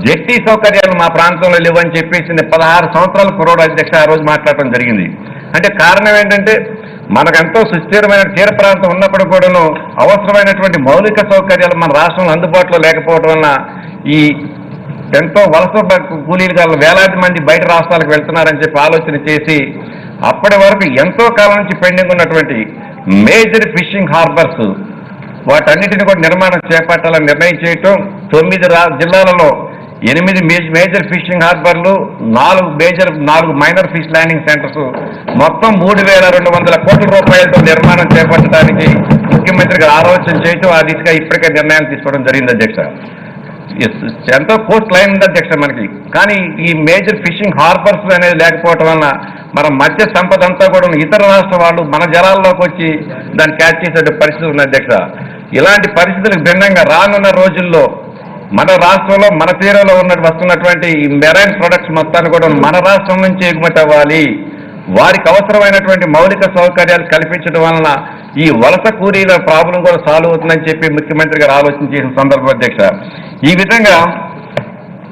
జట్టి సౌకర్యాలు మా ప్రాంతంలో లేవని చెప్పేసి 16 సంవత్సరాల కుర్రోడు అధ్యక్ష ఆ రోజు మాట్లాడటం జరిగింది. అంటే కారణం ఏంటంటే మనకెంతో సుస్థిరమైన తీర ప్రాంతం ఉన్నప్పుడు కూడాను అవసరమైనటువంటి మౌలిక సౌకర్యాలు మన రాష్ట్రంలో అందుబాటులో లేకపోవడం వలన ఈ ఎంతో వలస కూలీలు వేలాది మంది బయట రాష్ట్రాలకు వెళ్తున్నారని చెప్పి ఆలోచన చేసి అప్పటి వరకు ఎంతో కాలం నుంచి పెండింగ్ ఉన్నటువంటి మేజర్ ఫిషింగ్ హార్బర్స్ వాటన్నిటిని కూడా నిర్మాణం చేపట్టాలని నిర్ణయం చేయటం, 9 జిల్లాలలో 8 మేజర్ ఫిషింగ్ హార్బర్లు, 4 మైనర్ ఫిష్ ల్యాండింగ్ సెంటర్స్ మొత్తం 3,200 కోట్ల రూపాయలతో నిర్మాణం చేపట్టడానికి ముఖ్యమంత్రి గారు ఆలోచన చేయటం, ఆ దిశగా ఇప్పటికే నిర్ణయాలు తీసుకోవడం జరిగింది అధ్యక్ష. ఎంతో కోస్ట్ లైన్ ఉంది అధ్యక్ష మనకి, కానీ ఈ మేజర్ ఫిషింగ్ హార్బర్స్ అనేది లేకపోవటం వలన మన మధ్య సంపద అంతా కూడా ఇతర రాష్ట్ర వాళ్ళు మన జలాల్లోకి వచ్చి దాన్ని క్యాచ్ చేసే పరిస్థితి ఉంది అధ్యక్ష. ఇలాంటి పరిస్థితులకు భిన్నంగా రానున్న రోజుల్లో మన రాష్ట్రంలో మన తీరంలో వస్తున్నటువంటి ఈ మెరైన్ ప్రొడక్ట్స్ మొత్తాన్ని కూడా మన రాష్ట్రం నుంచి ఎగుమతి అవ్వాలి, వారికి అవసరమైనటువంటి మౌలిక సౌకర్యాలు కల్పించడం వలన ఈ వలస కూలీల ప్రాబ్లం కూడా సాల్వ్ అవుతుందని చెప్పి ముఖ్యమంత్రి గారు ఆలోచన చేసిన సందర్భం అధ్యక్ష. ఈ విధంగా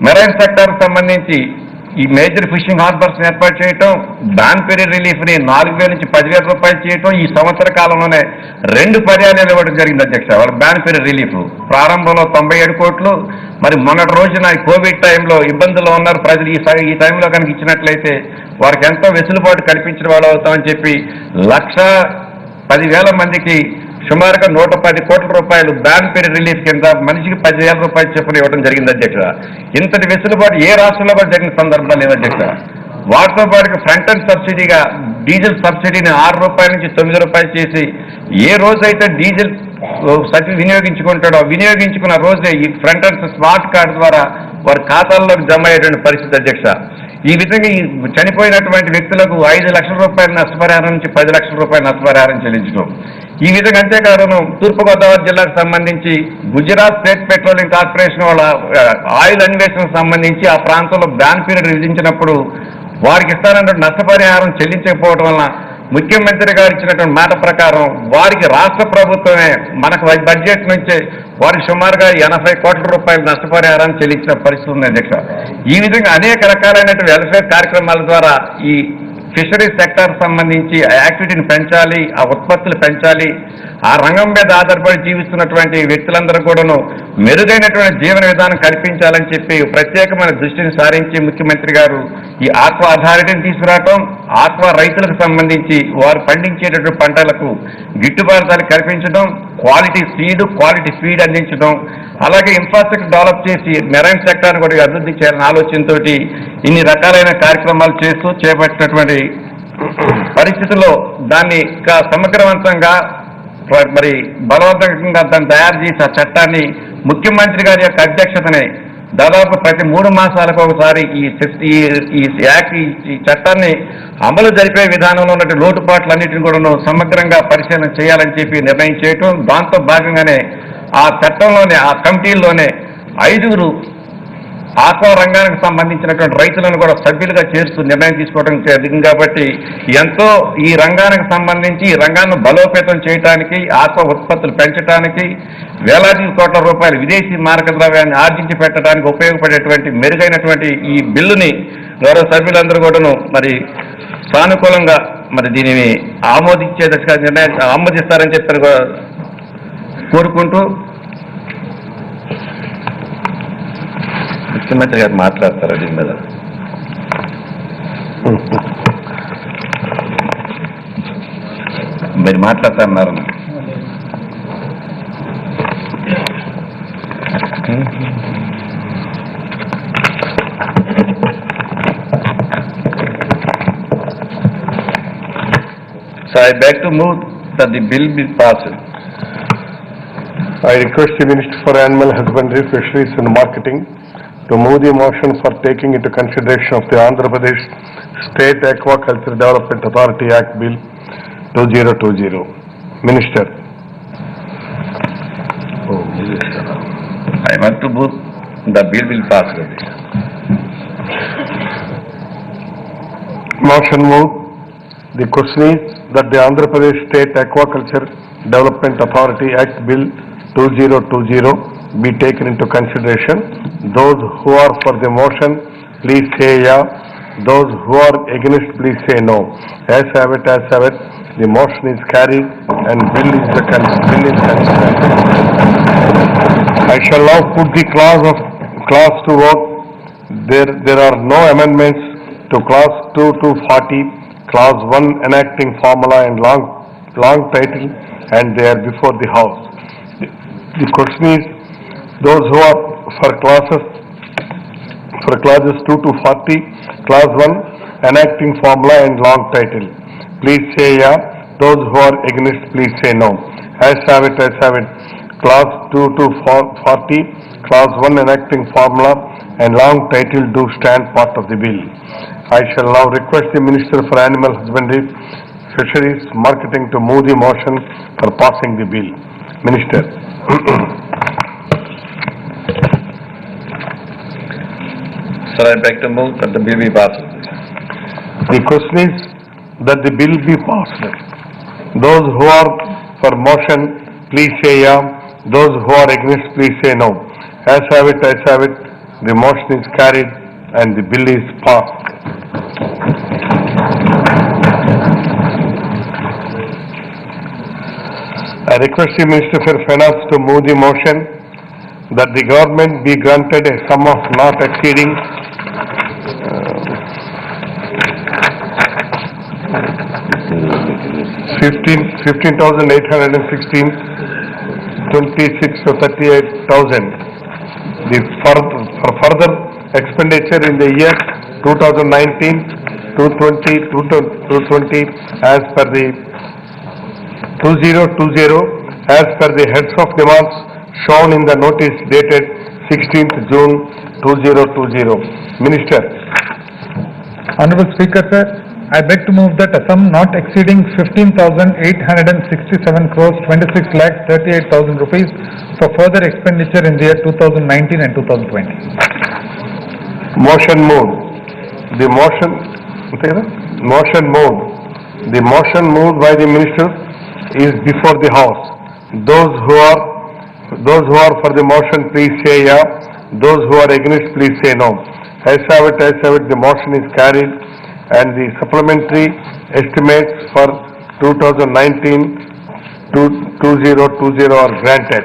మెరైన్ సెక్టార్కి సంబంధించి ఈ మేజర్ ఫిషింగ్ హార్బర్స్ ఏర్పాటు చేయటం, బ్యాన్ పీరియడ్ రిలీఫ్ని 4,000 నుంచి 10,000 రూపాయలు చేయటం, ఈ సంవత్సర కాలంలోనే 2 పర్యాయాలు ఇవ్వడం జరిగింది అధ్యక్ష. వాళ్ళ బ్యాన్ పీరియడ్ రిలీఫ్ ప్రారంభంలో 97 కోట్లు, మరి మొన్నటి రోజున కోవిడ్ టైంలో ఇబ్బందుల్లో ఉన్నారు ప్రజలు, ఈ టైంలో కనుక ఇచ్చినట్లయితే వారికి ఎంతో వెసులుబాటు కల్పించిన వాళ్ళు అవుతామని చెప్పి 1,10,000 మందికి సుమారుగా 110 కోట్ల రూపాయలు బ్యాన్ పీరియడ్ రిలీఫ్ కింద మనిషికి 10,000 రూపాయలు చొప్పున ఇవ్వడం జరిగింది అధ్యక్ష. ఇంతటి వెసులుబాటు ఏ రాష్ట్రంలో కూడా జరిగిన సందర్భాలు లేదు అధ్యక్ష. వాటితో పాటు ఫ్రంట్ అండ్ సబ్సిడీగా డీజిల్ సబ్సిడీని 6 రూపాయల నుంచి 9 రూపాయలు చేసి ఏ రోజైతే డీజిల్ వినియోగించుకుంటాడో వినియోగించుకున్న రోజే ఈ ఫ్రంట్ అండ్ స్మార్ట్ కార్డు ద్వారా వారి ఖాతాల్లోకి జమ అయ్యేటువంటి పరిస్థితి అధ్యక్ష. ఈ విధంగా ఈ చనిపోయినటువంటి వ్యక్తులకు 5 లక్షల రూపాయల నష్టపరిహారం నుంచి 10 లక్షల రూపాయల నష్టపరిహారం చెల్లించడం. ఈ విధంగా అంతేకాదు తూర్పుగోదావరి జిల్లాకు సంబంధించి గుజరాత్ స్టేట్ పెట్రోలియం కార్పొరేషన్ వాళ్ళ ఆయిల్ అన్వేషణకు సంబంధించి ఆ ప్రాంతంలో బ్యాన్ పీరియడ్ విధించినప్పుడు వారికి ఇస్తానన్న నష్టపరిహారం చెల్లించకపోవడం వలన ముఖ్యమంత్రి గారు ఇచ్చినటువంటి మాట ప్రకారం వారికి రాష్ట్ర ప్రభుత్వమే మనకు బడ్జెట్ నుంచే వారికి సుమారుగా 80 కోట్ల రూపాయల నష్టపరిహారాన్ని చెల్లించిన పరిస్థితి ఉంది అధ్యక్ష. ఈ విధంగా అనేక రకాలైనటువంటి వెల్ఫేర్ కార్యక్రమాల ద్వారా ఈ ఫిషరీస్ సెక్టార్ సంబంధించి ఆ యాక్టివిటీని పెంచాలి, ఆ ఉత్పత్తులు పెంచాలి, ఆ రంగం మీద ఆధారపడి జీవిస్తున్నటువంటి వ్యక్తులందరూ కూడాను మెరుగైనటువంటి జీవన విధానం కల్పించాలని చెప్పి ప్రత్యేకమైన దృష్టిని సారించి ముఖ్యమంత్రి గారు ఈ ఆక్వా అథారిటీని తీసుకురావటం, ఆక్వా రైతులకు సంబంధించి వారు పండించేటటువంటి పంటలకు గిట్టుబాటు ధర కల్పించడం, క్వాలిటీ సీడ్ క్వాలిటీ ఫీడ్ అందించడం, అలాగే ఇన్ఫ్రాస్ట్రక్చర్ డెవలప్ చేసి మెరైన్ సెక్టార్ని కూడా అభివృద్ధి చేయాలనే ఆలోచనతో ఇన్ని రకాలైన కార్యక్రమాలు చేస్తూ చేపట్టినటువంటి పరిస్థితుల్లో దాన్ని ఇంకా సమగ్రవంతంగా మరి బలవంతంగా దాన్ని తయారు చేసి ఆ చట్టాన్ని ముఖ్యమంత్రి గారి యొక్క అధ్యక్షతనే దాదాపు ప్రతి 3 మాసాలకు ఒకసారి ఈ చట్టాన్ని అమలు జరిపే విధానంలో ఉన్నటువంటి లోటుపాట్లన్నింటినీ కూడా సమగ్రంగా పరిశీలన చేయాలని చెప్పి నిర్ణయం చేయటం, దాంతో భాగంగానే ఆ చట్టంలోనే ఆ కమిటీల్లోనే 5 ఆక్వా రంగానికి సంబంధించినటువంటి రైతులను కూడా సభ్యులుగా చేస్తూ నిర్ణయం తీసుకోవడం జరిగింది. కాబట్టి ఎంతో ఈ రంగానికి సంబంధించి ఈ రంగాన్ని బలోపేతం చేయడానికి, ఆక్వా ఉత్పత్తులు పెంచడానికి, వేలాది కోట్ల రూపాయల విదేశీ మారక ద్రవ్యాన్ని ఆర్జించి పెట్టడానికి ఉపయోగపడేటువంటి మెరుగైనటువంటి ఈ బిల్లుని గౌరవ సభ్యులందరూ కూడాను మరి సానుకూలంగా మరి దీనిని ఆమోదించే దశగా నిర్ణయం ఆమోదిస్తారని చెప్పి కోరుకుంటూ ముఖ్యమంత్రి గారు మాట్లాడతారు దీని మీద. మీరు మాట్లాడుతున్నారు. So I beg to move that the bill be passed. I request the Minister for Animal Husbandry, Fisheries and Marketing to move the motion for taking into consideration of the Andhra Pradesh State Aquaculture Development Authority Act Bill 2020. Minister. I want to move the bill will pass. Motion moved. The question is that the Andhra Pradesh State Aquaculture Development Authority Act Bill 2020 be taken into consideration. Those who are for the motion, please say yeah. Those who are against, please say no. As have it, as have it. The motion is carried and bill is considered. I shall now put the clause to vote. There are no amendments to clause 2 to 40, clause 1 enacting formula and long title, and they are before the House. The question is, those who are for clauses 2 to 40, clause 1 enacting formula and long title, please say yeah. Those who are against, please say no. As have it, as have it. Clause 2 to 40, clause 1 enacting formula and long title do stand part of the bill. I shall now request the Minister for Animal Husbandry, Fisheries, Marketing to move the motion for passing the bill. Minister. Sir, I beg to move that the bill be passed. The question is that the bill be passed. Those who are for motion, please say yeah. Those who are against, please say no. As have it, as have it. The motion is carried and the bill is passed. I request the Minister for Finance to move the motion that the government be granted a sum of not exceeding 15,816, 26 to 38,000. For further expenditure in the year 2019, 220 as per the 2020 as per the heads of demands shown in the notice dated 16th June 2020. Minister. Honorable Speaker, sir, I beg to move that a sum not exceeding 15,867 crores 26 lakhs 38,000 rupees for further expenditure in the year 2019 and 2020. Motion moved. The motion moved. The motion moved by the Minister is before the House. Those who are for the motion, please say yeah. Those who are against, please say no. As have it, the motion is carried and the supplementary estimates for 2019 to 2020 are granted.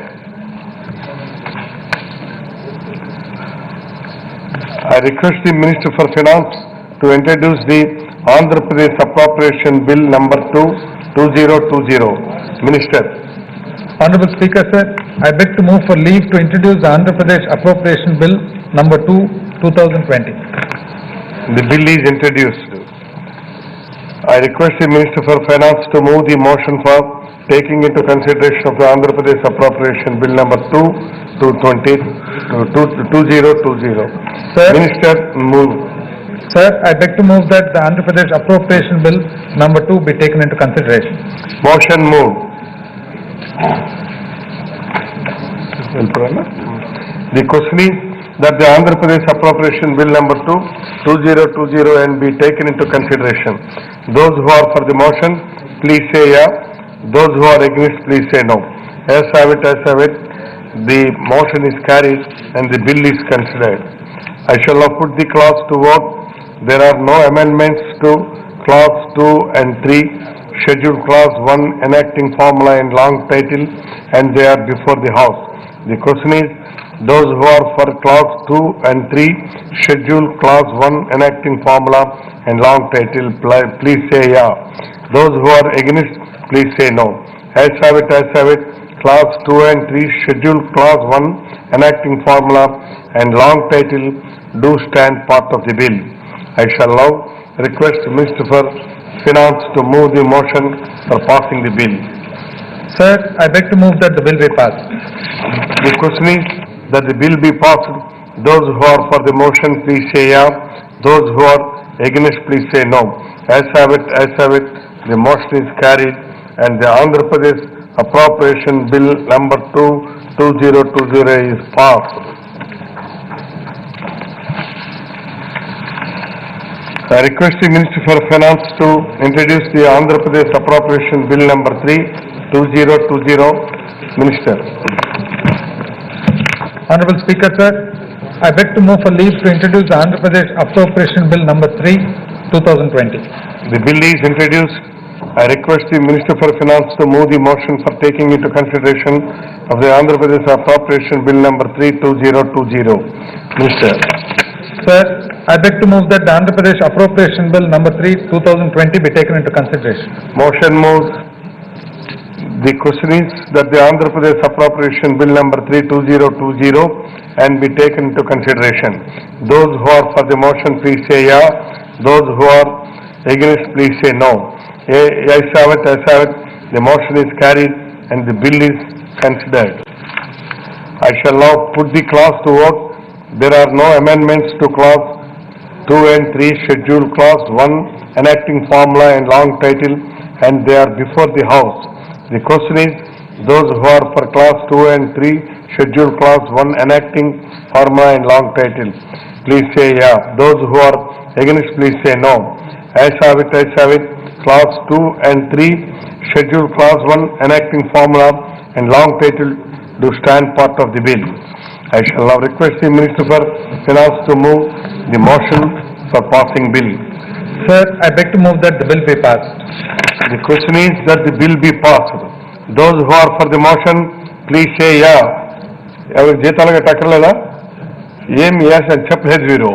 I request the Minister for Finance to introduce the Andhra Pradesh Appropriation Bill number 2, 2020. Minister. Honorable Speaker, sir, I beg to move for leave to introduce the Andhra Pradesh Appropriation Bill number 2, 2020. The bill is introduced. I request the Minister for Finance to move the motion for taking into consideration of the Andhra Pradesh Appropriation Bill number 2, 2020. Sir. Minister, move. Sir, I beg to move that the Andhra Pradesh Appropriation Bill number 2 be taken into consideration. Motion moved. The question is that the Andhra Pradesh Appropriation Bill number 2, 2020 and be taken into consideration. Those who are for the motion, please say yeah. Those who are against, please say no. As have it, the motion is carried and the bill is considered. I shall now put the clause to vote. There are no amendments to Clause 2 and 3, Scheduled Clause 1 enacting formula and long title, and they are before the House. The question is, those who are for Clause 2 and 3, Scheduled Clause 1 enacting formula and long title, please say yeah. Those who are against, please say no. As have it, Clause 2 and 3, Scheduled Clause 1 enacting formula and long title do stand part of the bill. I shall now request Minister for Finance to move the motion for passing the bill. Sir, I beg to move that the bill be passed. The question is that the bill be passed. Those who are for the motion, please say yeah. Those who are against, please say no. As have it, the motion is carried, and the Andhra Pradesh Appropriation Bill number 2020 is passed. I request the Minister for Finance to introduce the Andhra Pradesh Appropriation Bill number 2020. Minister. Honorable Speaker, sir, I beg to move for leave to introduce the Andhra Pradesh Appropriation Bill number 3, 2020. The bill is introduced. I request the Minister for Finance to move the motion for taking into consideration of the Andhra Pradesh Appropriation Bill number 2020. Minister. Sir, I beg to move that the Andhra Pradesh Appropriation Bill number 3, 2020 be taken into consideration. Motion moved. The question is that the Andhra Pradesh Appropriation Bill number 2020 and be taken into consideration. Those who are for the motion, please say yeah. Those who are against, please say no. Yes, have it. The motion is carried and the bill is considered. I shall now put the clause to vote. There are no amendments to Clause 2 and 3, Scheduled Clause 1 enacting formula and long title, and they are before the House. The question is, those who are for Clause 2 and 3, Scheduled Clause 1 enacting formula and long title, please say yeah. Those who are against, please say no. As have it, Clause 2 and 3, Scheduled Clause 1 enacting formula and long title do stand part of the bill. I shall now request the Minister for Finance to move the motion for passing bill. Sir, I beg to move that the bill be passed. The question is that the bill be passed. Those who are for the motion, please say yeah. ఎవరు జీతాలుగా టక్కర్లేదా? ఏం yes అని చెప్పలేదు వీరు.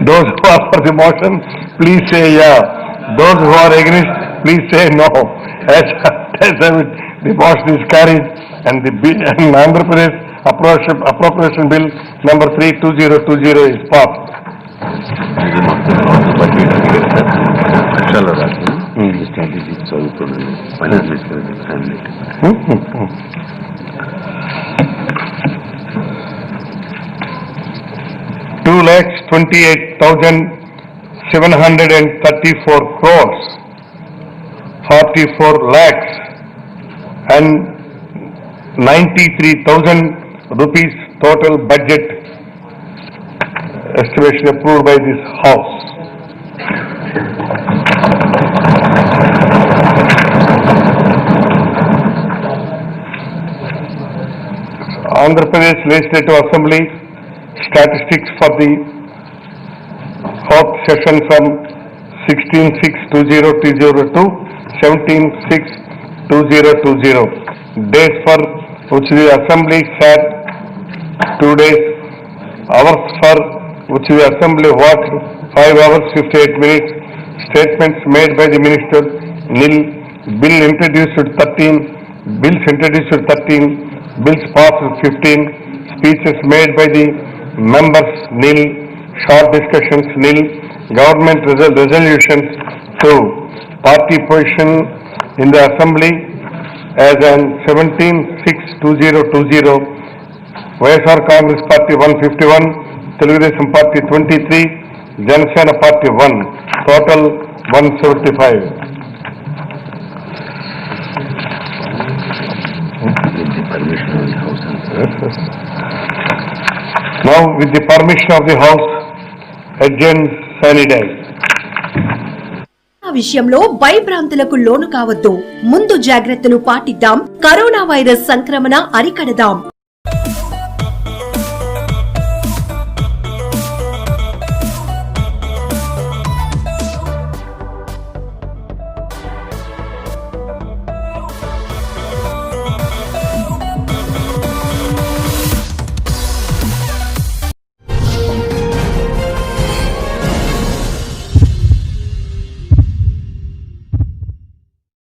Those who are for the motion, please say yeah. Those who are against, please say no. As the motion is carried and the bill and Andhra Pradesh Appropriation Bill number 32020 is passed. $2,28,734 crores, 44 lakhs and 93,000 rupees total budget estimation approved by this House. Andhra Pradesh Legislative Assembly statistics for the fourth session from 16/6/2020 to 17/6/2020. Days for which the Assembly sat 2 days. Hours for which the Assembly worked 5 hours 58 minutes. Statements made by the Minister nil. Bills introduced 13. Bills passed 15. Speeches made by the members nil. Short discussions nil. Government resolutions 2. Party position in the Assembly as on 17/6/2020. YSR Congress Party 151, Telugudesam Party 23, Janasena Party 1, total 175. Now with the permission of the House, adjourn sine die. విషయంలో భయభ్రాంతులకు లోను కావద్దు. ముందు జాగ్రత్తలు పాటిద్దాం. Corona virus సంక్రమణ అరికడదాం.